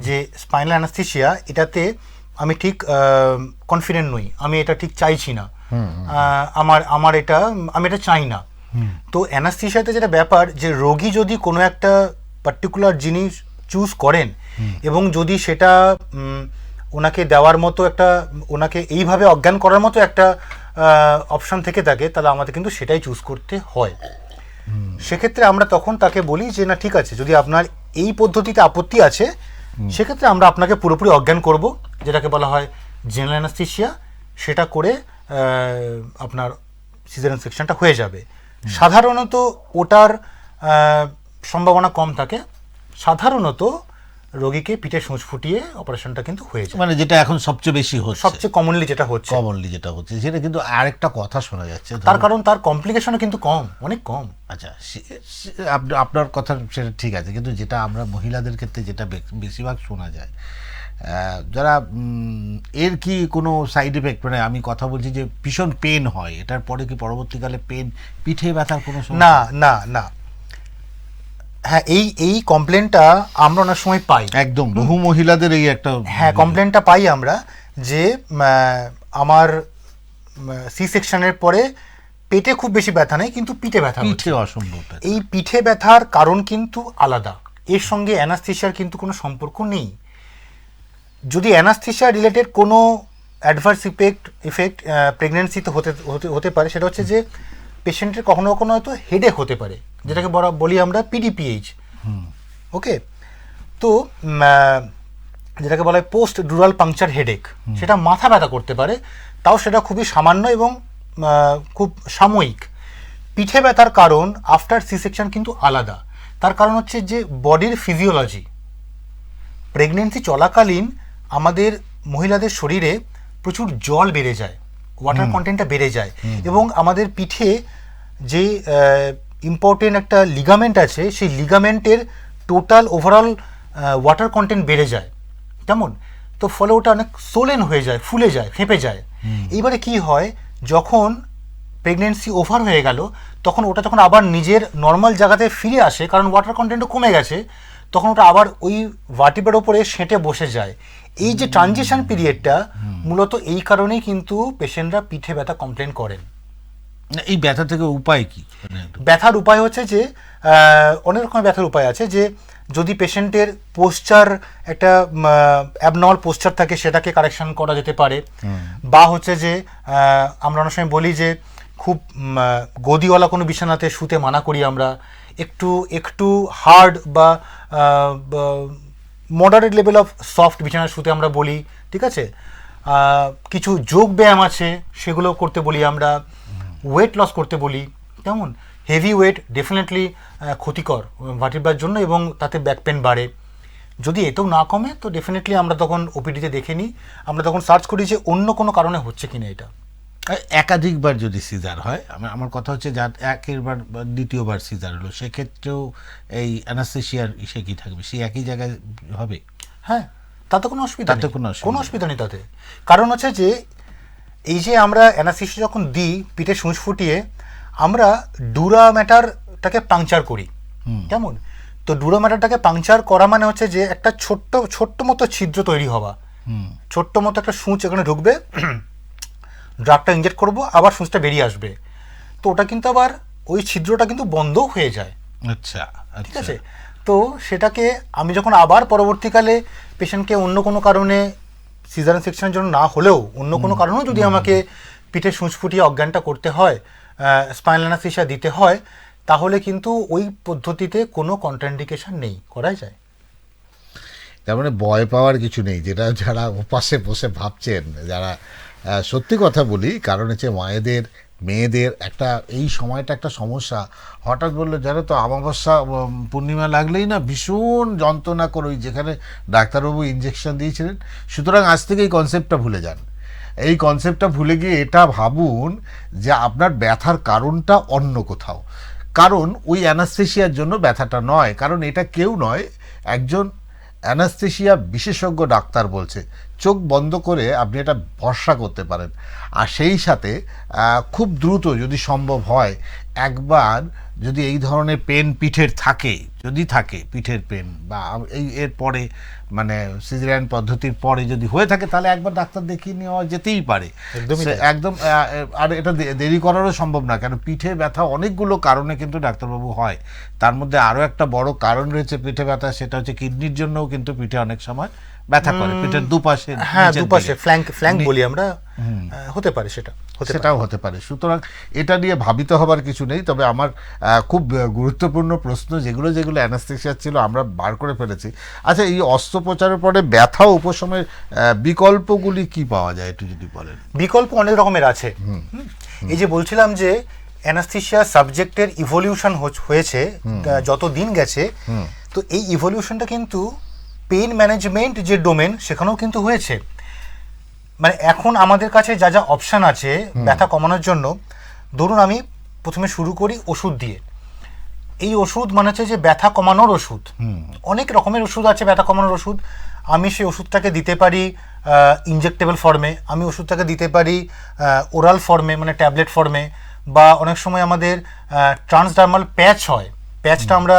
যে স্পাইনাল অ্যানাস্থেসিয়া, এটাতে আমি ঠিক কনফিডেন্ট নই, আমি এটা ঠিক চাইছি না, আমার এটা আমি এটা চাই না। তো অ্যানাস্থেশিয়াতে যেটা ব্যাপার, যে রোগী যদি কোনো একটা পার্টিকুলার জিনিস চুজ করেন এবং যদি সেটা ওনাকে দেওয়ার মতো একটা, ওনাকে এইভাবে অজ্ঞান করার মতো একটা অপশান থেকে থাকে, তাহলে আমাদের কিন্তু সেটাই চুজ করতে হয়। সেক্ষেত্রে আমরা তখন তাকে বলি যে না ঠিক আছে, যদি আপনার এই পদ্ধতিতে আপত্তি আছে সেক্ষেত্রে আমরা আপনাকে পুরোপুরি অজ্ঞান করব, যেটাকে বলা হয় জেনারেল অ্যানাস্থেশিয়া, সেটা করে আপনার সিজারিয়ান সেকশনটা হয়ে যাবে। সাধারণত ওটার সম্ভাবনা কম থাকে, সাধারণত রোগীকে পিঠে সূঁচ ফুটিয়ে অপারেশনটা কিন্তু হয়ে যায়, মানে যেটা এখন সবচেয়ে বেশি হচ্ছে, সবচেয়ে কমনলি যেটা হচ্ছে। সেটা কিন্তু আরেকটা কথা শোনা যাচ্ছে, তার কারণ তার কমপ্লিকেশনও কিন্তু কম, অনেক কম। আচ্ছা, আপনার কথা সেটা ঠিক আছে, কিন্তু যেটা আমরা মহিলাদের ক্ষেত্রে যেটা বেশিরভাগ শোনা যায়, যারা এর কি কোনো সাইড এফেক্ট, মানে আমি কথা বলছি যে ভীষণ পেন হয়, এটার পরে কি পরবর্তীকালে পেন, পিঠে ব্যথার কোনো সমস্যা? না না না, হ্যাঁ এই কমপ্লেনটা আমরা অনেক সময় পাই, একদম বহু মহিলাদের এই একটা, হ্যাঁ কমপ্লেনটা পাই আমরা, যে আমার সি সেকশনের পরে পেটে খুব বেশি ব্যথা নেই কিন্তু পিঠে ব্যথা হচ্ছে। পিঠে অসম্ভব ব্যথা। এই পিঠে ব্যথার কারণ কিন্তু আলাদা, এর সঙ্গে অ্যানাস্থেশিয়ার কিন্তু কোনো সম্পর্ক নেই। যদি অ্যানাস্থেশিয়া রিলেটেড কোনো অ্যাডভার্স ইফেক্ট প্রেগনেন্সিতে হতে পারে, সেটা হচ্ছে যে পেশেন্টের কখনো কখনো হয়তো হেডেক হতে পারে, যেটাকে বলি আমরা পিডিপিএইচ। ওকে, তো যেটাকে বলা হয় পোস্ট ডুরাল পাংচার হেডেক, সেটা মাথা ব্যথা করতে পারে, তাও সেটা খুবই সামান্য এবং খুব সাময়িক। পিঠে ব্যথার কারণ আফটার সি সেকশন কিন্তু আলাদা। তার কারণ হচ্ছে যে বডির ফিজিওলজি, প্রেগনেন্সি চলাকালীন আমাদের মহিলাদের শরীরে প্রচুর জল বেড়ে যায়, ওয়াটার কন্টেন্টটা বেড়ে যায়, এবং আমাদের পিঠে যে ইম্পর্টেন্ট একটা লিগামেন্ট আছে, সেই লিগামেন্টের টোটাল ওভারঅল ওয়াটার কন্টেন্ট বেড়ে যায়, কেমন, তো ফলে ওটা অনেক সোলেন হয়ে যায়, ফুলে যায়, ফেঁপে যায়। এইবারে কি হয়, যখন প্রেগনেন্সি ওভার হয়ে গেল, তখন ওটা যখন আবার নিজের নর্মাল জায়গাতে ফিরে আসে, কারণ ওয়াটার কন্টেন্টও কমে গেছে, তখন ওটা আবার ওই ভার্টিব্রার ওপরে সেঁটে বসে যায়। এই যে ট্রানজিশন পিরিয়ডটা, মূলত এই কারণেই কিন্তু পেশেন্টরা পিঠে ব্যথা কমপ্লেন করেন। এই ব্যথা থেকে উপায় কি? ব্যথার উপায় হচ্ছে যে অনেক রকমের ব্যথার উপায় আছে, যে যদি পেশেন্টের পোস্চার একটা অ্যাবনর্মাল পোস্চার থাকে, সেটাকে কারেকশন করা যেতে পারে, বা হচ্ছে যে আমরা অনেক সময় বলি যে খুব গদিওয়ালা কোনো বিছানাতে শুতে মানা করি আমরা, একটু হার্ড বা মডারেট লেভেল অফ সফট বিছানা শুতে আমরা বলি, ঠিক আছে। কিছু যোগ ব্যায়াম আছে, সেগুলো করতে বলি আমরা, ওয়েট লস করতে বলি, কেমন। হেভি ওয়েট ডেফিনেটলি ক্ষতিকর ভার্টিব্রার জন্য, এবং তাতে ব্যাক পেন বাড়ে। যদি এতেও না কমে, তো ডেফিনেটলি আমরা তখন ওপিডিতে দেখে নিই, আমরা তখন সার্চ করি যে অন্য কোনো কারণে হচ্ছে কিনা এটা। একাধিকবার যদি সিজার হয়, আমার কথা হচ্ছে যার একেরবার বা দ্বিতীয়বার সিজার হলো, সেক্ষেত্রেও এই অ্যানাস্থেশিয়ার ইসে কি থাকবে, সেই একই জায়গায় হবে? হ্যাঁ, তাতে কোনো অসুবিধা নেই, কোনো অসুবিধা নেই তাতে। কারণ হচ্ছে যে এই যে আমরা অ্যানাস্থেশিয়া যখন দিই পিঠে সূঁচ ফুটিয়ে, আমরা ডুরা ম্যাটারটাকে পাংচার করি, কেমন। তো ডুরা ম্যাটারটাকে পাংচার করা মানে হচ্ছে যে একটা ছোট্ট মতো ছিদ্র তৈরি হওয়া, ছোট্ট মতো একটা সূঁচ এখানে ঢুকবে, ড্রাগটা ইনজেক্ট করবো, আবার সূঁচটা বেরিয়ে আসবে, তো ওটা কিন্তু আবার ওই ছিদ্রটা কিন্তু বন্ধও হয়ে যায়। আচ্ছা, ঠিক আছে। তো সেটাকে আমি যখন আবার পরবর্তীকালে পেশেন্টকে অন্য কোনো কারণে সিজারিয়ান সেকশনের জন্য না হলেও অন্য কোনো কারণেও যদি আমাকে পিঠে সূঁচ ফুটিয়ে অজ্ঞানটা করতে হয়, স্পাইনাল অ্যানাস্থেশিয়া দিতে হয়, তাহলে কিন্তু ওই পদ্ধতিতে কোনো কন্ট্রাইন্ডিকেশন নেই, করাই যায়। তার মানে ভয় পাওয়ার কিছু নেই, যেটা যারা ওপাশে বসে ভাবছেন, যারা সত্যি কথা বলি, কারণ হচ্ছে মেয়েদের একটা এই সময়টা একটা সমস্যা। হঠাৎ বললো জানো তো, অমাবস্যা পূর্ণিমা লাগলেই না ভীষণ যন্ত্রণা করে, যেখানে ডাক্তারবাবু ইঞ্জেকশন দিয়েছিলেন। সুতরাং আজ থেকে এই কনসেপ্টটা ভুলে যান, এই কনসেপ্টটা ভুলে গিয়ে এটা ভাবুন যে আপনার ব্যথার কারণটা অন্য কোথাও। কারণ ওই অ্যানাস্থেশিয়ার জন্য ব্যথাটা নয়, কারণ এটা কেউ নয়, একজন অ্যানাস্থেশিয়া বিশেষজ্ঞ ডাক্তার বলছে চোখ বন্ধ করে আপনি এটা ভরসা করতে পারেন। আর সেই সাথে খুব দ্রুত যদি সম্ভব হয়, একবার যদি এই ধরনের পেন পিঠের থাকে, যদি থাকে পিঠের পেন বা এর পরে মানে সিজারিয়ান পদ্ধতির পরে যদি হয়ে থাকে, তাহলে একবার ডাক্তার দেখিয়ে নেওয়া যেতেই পারে একদম। আর এটা দেরি করারও সম্ভব না, কেন পিঠে ব্যথা অনেকগুলো কারণে কিন্তু ডাক্তারবাবু হয়। তার মধ্যে আরও একটা বড় কারণ রয়েছে পিঠে ব্যথা, সেটা হচ্ছে কিডনির জন্যও কিন্তু পিঠে অনেক সময় ব্যথা করে, পিঠের দুপাশে। হ্যাঁ, দুপাশে ফ্ল্যাঙ্ক বলি আমরা, হতে পারে সেটাও হতে পারে। সুতরাং এটা নিয়ে ভাবিত হবার কিছু নেই। তবে আমার খুব গুরুত্বপূর্ণ প্রশ্ন, যেগুলো অ্যানাস্থেসিয়া ছিল আমরা বার করে ফেলেছি। আচ্ছা, এই অস্ত্রোপচারের পরে ব্যথা উপশমের বিকল্পগুলি কি পাওয়া যায় একটু যদি বলেন। বিকল্প অনেক রকমের আছে। এই যে বলছিলাম যে অ্যানাস্থেসিয়া সাবজেক্টের ইভলিউশন হয়েছে যত দিন গেছে, তো এই ইভলিউশনটা কিন্তু পেইন ম্যানেজমেন্ট যে ডোমেন সেখানেও কিন্তু হয়েছে। মানে এখন আমাদের কাছে যা যা অপশান আছে ব্যথা কমানোর জন্য, ধরুন আমি প্রথমে শুরু করি ওষুধ দিয়ে। এই ওষুধ মানে হচ্ছে যে ব্যথা কমানোর ওষুধ। অনেক রকমের ওষুধ আছে ব্যথা কমানোর ওষুধ। আমি সেই ওষুধটাকে দিতে পারি ইনজেক্টেবল ফর্মে, আমি ওষুধটাকে দিতে পারি ওরাল ফর্মে মানে ট্যাবলেট ফর্মে, বা অনেক সময় আমাদের ট্রান্সডার্মাল প্যাচ হয়। প্যাচটা আমরা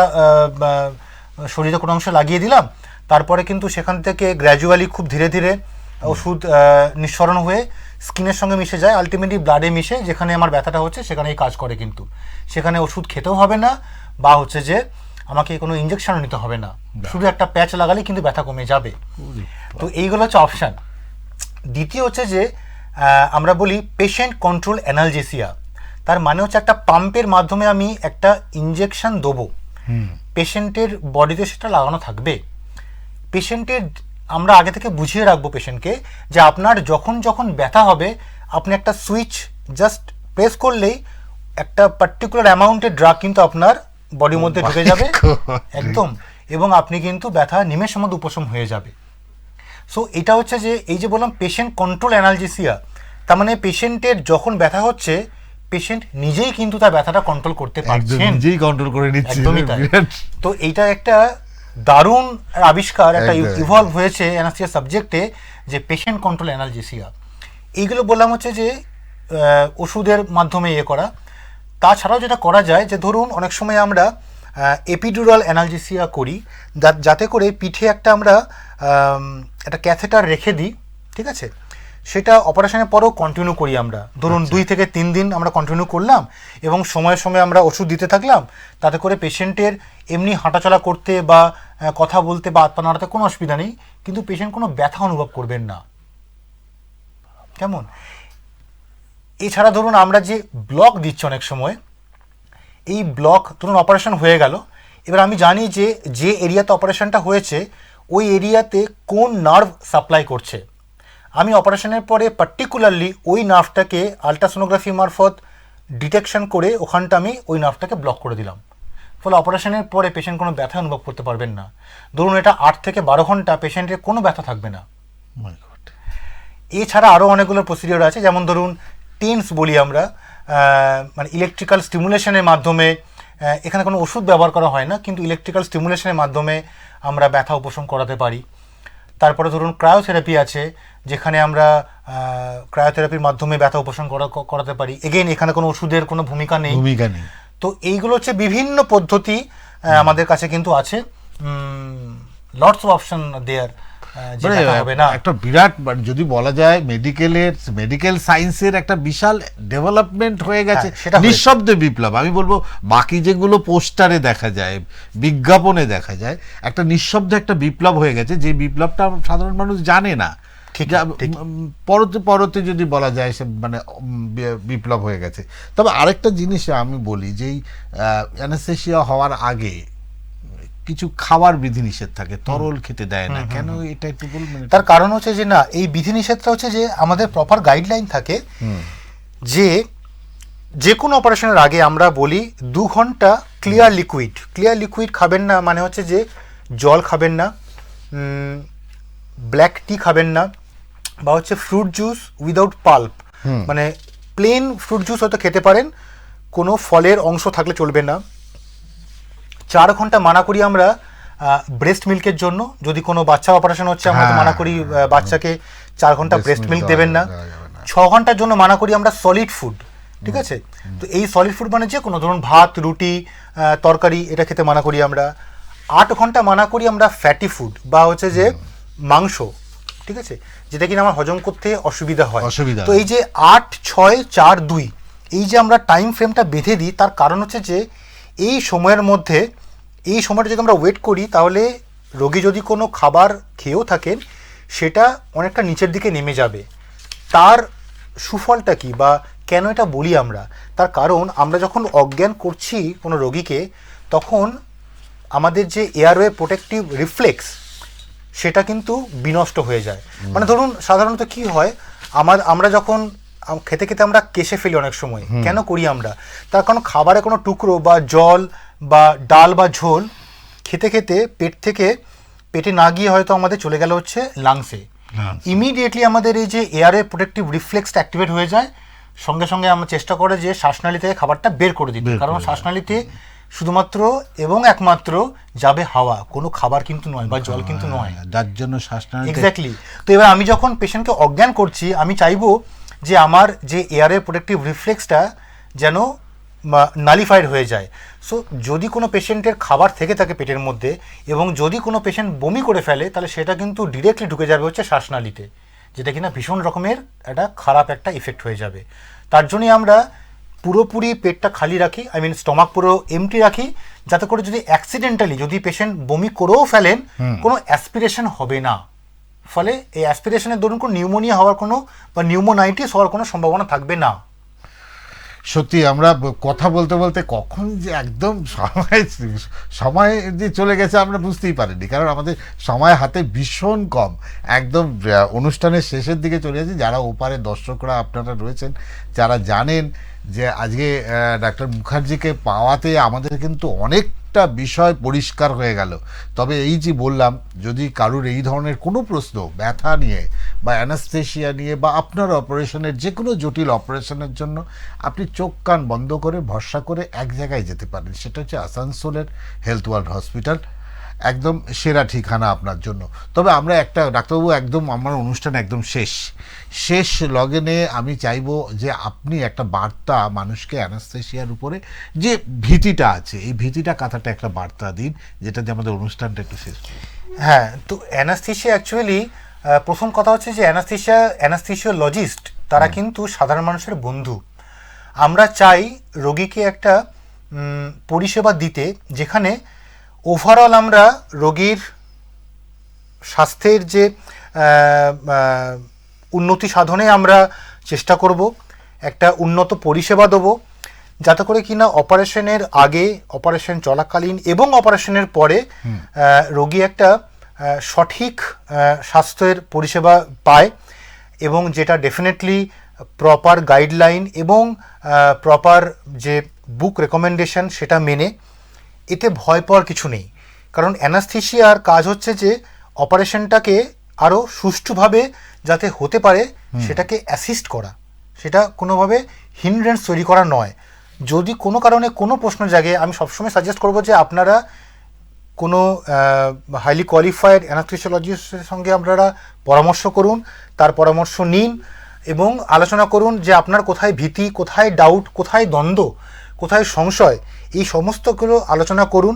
শরীরে কোনো অংশে লাগিয়ে দিলাম, তারপরে কিন্তু সেখান থেকে গ্র্যাজুয়ালি খুব ধীরে ধীরে ওষুধ নিঃসরণ হয়ে স্কিনের সঙ্গে মিশে যায়, আলটিমেটলি ব্লাডে মিশে যেখানে আমার ব্যথাটা হচ্ছে সেখানেই কাজ করে। কিন্তু সেখানে ওষুধ খেতেও হবে না, বা হচ্ছে যে আমাকে কোনো ইঞ্জেকশনও নিতে হবে না, শুধু একটা প্যাচ লাগালেই কিন্তু ব্যথা কমে যাবে। তো এইগুলো হচ্ছে অপশান। দ্বিতীয় হচ্ছে যে আমরা বলি পেশেন্ট কন্ট্রোল অ্যানালজেসিয়া। তার মানে হচ্ছে একটা পাম্পের মাধ্যমে আমি একটা ইঞ্জেকশন দেবো, পেশেন্টের বডিতে সেটা লাগানো থাকবে। পেশেন্টের আমরা আগে থেকে বুঝিয়ে রাখবো পেশেন্টকে যে আপনার যখন যখন ব্যথা হবে আপনি একটা সুইচ জাস্ট প্রেস করলেই একটা পার্টিকুলার অ্যামাউন্টের ড্রাগ কিন্তু আপনার বডির মধ্যে ঢুকে যাবে একদম, এবং আপনি কিন্তু ব্যথা নিমেষের মধ্যে উপশম হয়ে যাবে। সো এটা হচ্ছে যে এই যে বললাম পেশেন্ট কন্ট্রোল অ্যানালজেসিয়া, তার মানে পেশেন্টের যখন ব্যথা হচ্ছে পেশেন্ট নিজেই কিন্তু তার ব্যথাটা কন্ট্রোল করতে পারছেন, নিজেই কন্ট্রোল করে নিচ্ছে। তো এইটা একটা দারুণ আবিষ্কার, একটা ইভলভ হয়েছে অ্যানাস্থেসিয়া সাবজেক্টে, যে পেশেন্ট কন্ট্রোল অ্যানালজেসিয়া। এইগুলো বললাম হচ্ছে যে ওষুধের মাধ্যমে করা। তাছাড়াও যেটা করা যায় যে ধরুন অনেক সময় আমরা এপিডুরাল অ্যানালজেসিয়া করি, যাতে করে পিঠে একটা আমরা একটা ক্যাথেটার রেখে দিই, ঠিক আছে? সেটা অপারেশনের পরেও কন্টিনিউ করি আমরা। ধরুন 2 থেকে 3 দিন আমরা কন্টিনিউ করলাম এবং সময়ে সময়ে আমরা ওষুধ দিতে থাকলাম, তাতে করে পেশেন্টের এমনি হাঁটাচলা করতে বা কথা বলতে বা হাত পা নাড়াতে কোনো অসুবিধা নেই, কিন্তু পেশেন্ট কোনো ব্যথা অনুভব করবেন না। কেমন? এছাড়া ধরুন আমরা যে ব্লক দিচ্ছি অনেক সময়, এই ব্লক ধরুন অপারেশন হয়ে গেল, এবার আমি জানি যে যে এরিয়াতে অপারেশনটা হয়েছে ওই এরিয়াতে কোন নার্ভ সাপ্লাই করছে। আমি অপারেশনের পরে পার্টিকুলারলি ওই নার্ভটাকে আলট্রাসোনোগ্রাফি মারফত ডিটেকশন করে ওখানটা আমি ওই নার্ভটাকে ব্লক করে দিলাম। ফলে অপারেশনের পরে পেশেন্ট কোনো ব্যথা অনুভব করতে পারবেন না। ধরুন এটা 8 থেকে 12 ঘন্টা পেশেন্টের কোনো ব্যথা থাকবে না। এছাড়া আরও অনেকগুলো প্রসিডিওর আছে, যেমন ধরুন টেন্স বলি আমরা, মানে ইলেকট্রিক্যাল স্টিমুলেশনের মাধ্যমে, এখানে কোনো ওষুধ ব্যবহার করা হয় না, কিন্তু ইলেকট্রিক্যাল স্টিমুলেশনের মাধ্যমে আমরা ব্যথা উপশম করাতে পারি। তারপরে ধরুন ক্রায়োথেরাপি আছে, যেখানে আমরা ক্রায়োথেরাপির মাধ্যমে ব্যথা উপশম করাতে পারি। এগেইন এখানে কোনো ওষুধের কোনো ভূমিকা নেই। তো এইগুলো হচ্ছে বিভিন্ন পদ্ধতি আমাদের কাছে কিন্তু আছে, লটস অফ অপশন দেয়ার। একটা বিরাট, যদি বলা যায় মেডিকেল সায়েন্সের একটা বিশাল ডেভেলপমেন্ট হয়ে গেছে, নিঃশব্দে বিপ্লব। আমি বলবো বাকি যেগুলো পোস্টারে দেখা যায়, বিজ্ঞাপনে দেখা যায়, একটা নিঃশব্দে একটা বিপ্লব হয়ে গেছে, যে বিপ্লবটা সাধারণ মানুষ জানে না। পরতে যদি বলা যায় সে মানে বিপ্লব হয়ে গেছে। তবে আরেকটা জিনিস আমি বলি, যে অ্যানাস্থেসিয়া হওয়ার আগে কিছু খাবার বিধিনিষেধ থাকে, তরল খেতে দেয় না, কেন এটা একটু বলবেন? তার কারণ হচ্ছে যে না, এই বিধিনিষেধটা হচ্ছে যে আমাদের প্রপার গাইডলাইন থাকে যে কোনো অপারেশনের আগে আমরা বলি 2 ঘন্টা ক্লিয়ার লিকুইড খাবেন না। মানে হচ্ছে যে জল খাবেন না, ব্ল্যাক টি খাবেন না, বা হচ্ছে ফ্রুট জুস উইদাউট পাল্প, মানে প্লেন ফ্রুট জুস হয়তো খেতে পারেন, কোনো ফলের অংশ থাকলে চলবে না। 4 ঘন্টা মানা করি আমরা ব্রেস্ট মিল্কের জন্য, যদি কোনো বাচ্চা অপারেশন হচ্ছে আমরা তো মানা করি বাচ্চাকে 4 ঘন্টা ব্রেস্ট মিল্ক দেবেন না, 6 ঘন্টার জন্য মানা করি আমরা সলিড ফুড, ঠিক আছে? তো এই সলিড ফুড মানে যে কোনো ধরুন ভাত, রুটি, তরকারি, এটা খেতে মানা করি আমরা। 8 ঘন্টা মানা করি আমরা ফ্যাটি ফুড বা হচ্ছে যে মাংস, ঠিক আছে, যেটা কিনা আমার হজম করতে অসুবিধা হয়। তো এই যে 8, 6, 4, 2 এই যে আমরা টাইম ফ্রেমটা বেঁধে দিই, তার কারণ হচ্ছে যে এই সময়ের মধ্যে, এই সময়টা যদি আমরা ওয়েট করি, তাহলে রোগী যদি কোনো খাবার খেয়েও থাকেন সেটা অনেকটা নিচের দিকে নেমে যাবে। তার সুফলটা কি বা কেন এটা বলি আমরা? তার কারণ আমরা যখন অজ্ঞান করছি কোনো রোগীকে, তখন আমাদের যে এয়ারওয়ে প্রোটেক্টিভ রিফ্লেক্স সেটা কিন্তু বিনষ্ট হয়ে যায়। মানে ধরুন সাধারণত কি হয়, আমরা যখন খেতে খেতে আমরা কেশে ফেলি অনেক সময়। কেন করি আমরা? তার কারণ খাবারে কোনো টুকরো বা জল বা ডাল বা ঝোল খেতে খেতে পেটে না গিয়ে হয়তো আমাদের চলে গেল হচ্ছে লাংসে। ইমিডিয়েটলি আমাদের এই যে এয়ারে প্রোটেক্টিভ রিফ্লেক্সটা অ্যাক্টিভেট হয়ে যায়, সঙ্গে সঙ্গে আমরা চেষ্টা করে যে শ্বাসনালী থেকে খাবারটা বের করে দিতে, কারণ শ্বাসনালীতে শুধুমাত্র এবং একমাত্র যাবে হাওয়া, কোনো খাবার কিন্তু নয় বা জল কিন্তু নয়, যার জন্য শ্বাসনালী। এক্স্যাক্টলি। তো এবার আমি যখন পেশেন্টকে অজ্ঞান করছি, আমি চাইবো যে আমার যে এয়ারে প্রোটেক্টিভ রিফ্লেক্সটা যেন নালিফাইড হয়ে যায়। সো যদি কোনো পেশেন্টের খাবার থেকে থাকে পেটের মধ্যে এবং যদি কোনো পেশেন্ট বমি করে ফেলে, তাহলে সেটা কিন্তু ডিরেক্টলি ঢুকে যাবে হচ্ছে শ্বাসনালীতে, যেটা কিনা ভীষণ রকমের একটা খারাপ একটা ইফেক্ট হয়ে যাবে। তার জন্যই আমরা পুরোপুরি পেটটা খালি রাখি, স্টমাক পুরো এমটি রাখি, যাতে করে যদি অ্যাক্সিডেন্টালি যদি পেশেন্ট বমি করেও ফেলেন, কোনো অ্যাসপিরেশন হবে না। ফলে এই অ্যাসপিরেশনের দরুন কোনো নিউমোনিয়া হওয়ার কোনো বা নিউমোনাইটিস হওয়ার কোনো সম্ভাবনা থাকবে না। সত্যি আমরা কথা বলতে বলতে কখন যে একদম সময় যে চলে গেছে আমরা বুঝতেই পারিনি, কারণ আমাদের সময় হাতে ভীষণ কম। একদম অনুষ্ঠানের শেষের দিকে চলে যাচ্ছি। যারা ওপারে দর্শকরা আপনারা রয়েছেন, যারা জানেন যে আজকে ডাক্তার মুখার্জিকে পাওয়াতে আমাদের কিন্তু অনেকটা বিষয় পরিষ্কার হয়ে গেল। তবে এই যে বললাম, যদি কারুর এই ধরনের কোনো প্রশ্ন ব্যথা নিয়ে বা অ্যানাস্থেশিয়া নিয়ে বা আপনার অপারেশনের যে কোনো জটিল অপারেশনের জন্য, আপনি চোখ কান বন্ধ করে ভরসা করে এক জায়গায় যেতে পারেন, সেটা হচ্ছে আসানসোলের হেলথ ওয়ার্ল্ড হসপিটাল। একদম সেরা ঠিকানা আপনার জন্য। তবে আমরা একটা ডাক্তারবাবু, একদম আমার অনুষ্ঠান একদম শেষ লগেনে আমি চাইবো যে আপনি একটা বার্তা মানুষকে অ্যানাস্থেশিয়ার উপরে যে ভীতিটা আছে, এই ভীতিটা কাথাটা একটা বার্তা দিন, যেটা দিয়ে আমাদের অনুষ্ঠানটা একটু শেষ। হ্যাঁ, তো অ্যানাস্থেশিয়া অ্যাকচুয়ালি প্রথম কথা হচ্ছে যে অ্যানাস্থেশিওলজিস্ট তারা কিন্তু সাধারণ মানুষের বন্ধু। আমরা চাই রোগীকে একটা পরিষেবা দিতে, যেখানে ওভারঅল আমরা রোগীর স্বাস্থ্যের যে উন্নতি সাধনে আমরা চেষ্টা করব, একটা উন্নত পরিষেবা দেবো, যাতে করে কিনা অপারেশনের আগে, অপারেশন চলাকালীন এবং অপারেশনের পরে রোগী একটা সঠিক স্বাস্থ্যের পরিষেবা পায়, এবং যেটা ডেফিনেটলি প্রপার গাইডলাইন এবং প্রপার যে বুক রেকমেন্ডেশন সেটা মেনে। এতে ভয় পাওয়ার কিছু নেই, কারণ অ্যানাস্থেশিয়ার কাজ হচ্ছে যে অপারেশনটাকে আরও সুষ্ঠুভাবে যাতে হতে পারে সেটাকে অ্যাসিস্ট করা, সেটা কোনোভাবে হিন্ড্রেন্স তৈরি করা নয়। যদি কোনো কারণে কোনো প্রশ্ন জাগে, আমি সবসময় সাজেস্ট করবো যে আপনারা কোনো হাইলি কোয়ালিফাইড অ্যানাস্থেশিওলজিস্টের সঙ্গে আপনারা পরামর্শ করুন, তার পরামর্শ নিন এবং আলোচনা করুন যে আপনার কোথায় ভীতি, কোথায় ডাউট, কোথায় দ্বন্দ্ব, কোথায় সংশয়, এই সমস্তগুলো আলোচনা করুন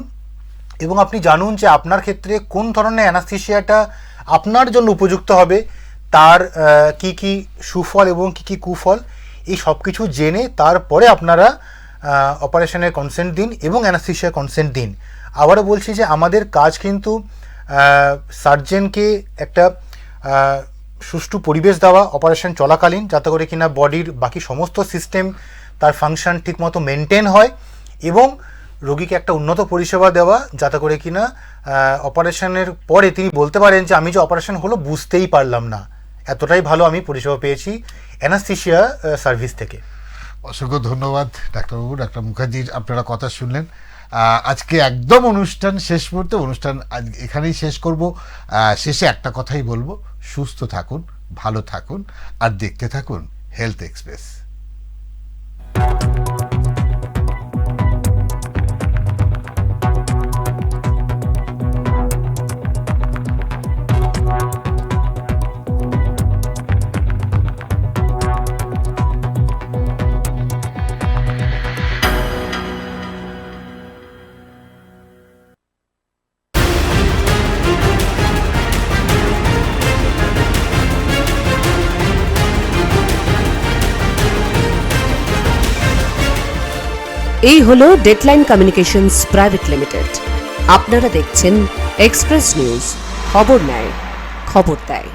এবং আপনি জানুন যে আপনার ক্ষেত্রে কোন ধরনের অ্যানাস্থেশিয়াটা আপনার জন্য উপযুক্ত হবে, তার কি কি সুফল এবং কি কি কুফল, এই সব কিছু জেনে তারপরে আপনারা অপারেশনের কনসেন্ট দিন এবং অ্যানাস্থেশিয়ার কনসেন্ট দিন। আবারও বলছি যে আমাদের কাজ কিন্তু সার্জেনকে একটা সুষ্ঠু পরিবেশ দেওয়া অপারেশন চলাকালীন, যাতে করে কিনা বডির বাকি সমস্ত সিস্টেম তার ফাংশন ঠিকমতো মেনটেন হয়, এবং রোগীকে একটা উন্নত পরিষেবা দেওয়া, যাতে করে কিনা অপারেশনের পরে তিনি বলতে পারেন যে আমি যে অপারেশন হলো বুঝতেই পারলাম না, এতটাই ভালো আমি পরিষেবা পেয়েছি অ্যানাস্থেশিয়া সার্ভিস থেকে। অসংখ্য ধন্যবাদ ডাক্তারবাবু, ডাক্তার মুখার্জি, আপনারা কথা শুনলেন। আজকে একদম অনুষ্ঠান শেষ মুহূর্তে, অনুষ্ঠান আজ এখানেই শেষ করব। শেষে একটা কথাই বলবো, সুস্থ থাকুন, ভালো থাকুন আর দেখতে থাকুন হেলথ এক্সপ্রেস। এই হলো ডেডলাইন কমিউনিকেশনস প্রাইভেট লিমিটেড। আপনারা দেখছেন এক্সপ্রেস নিউজ, খবর নেয়, খবর দেয়।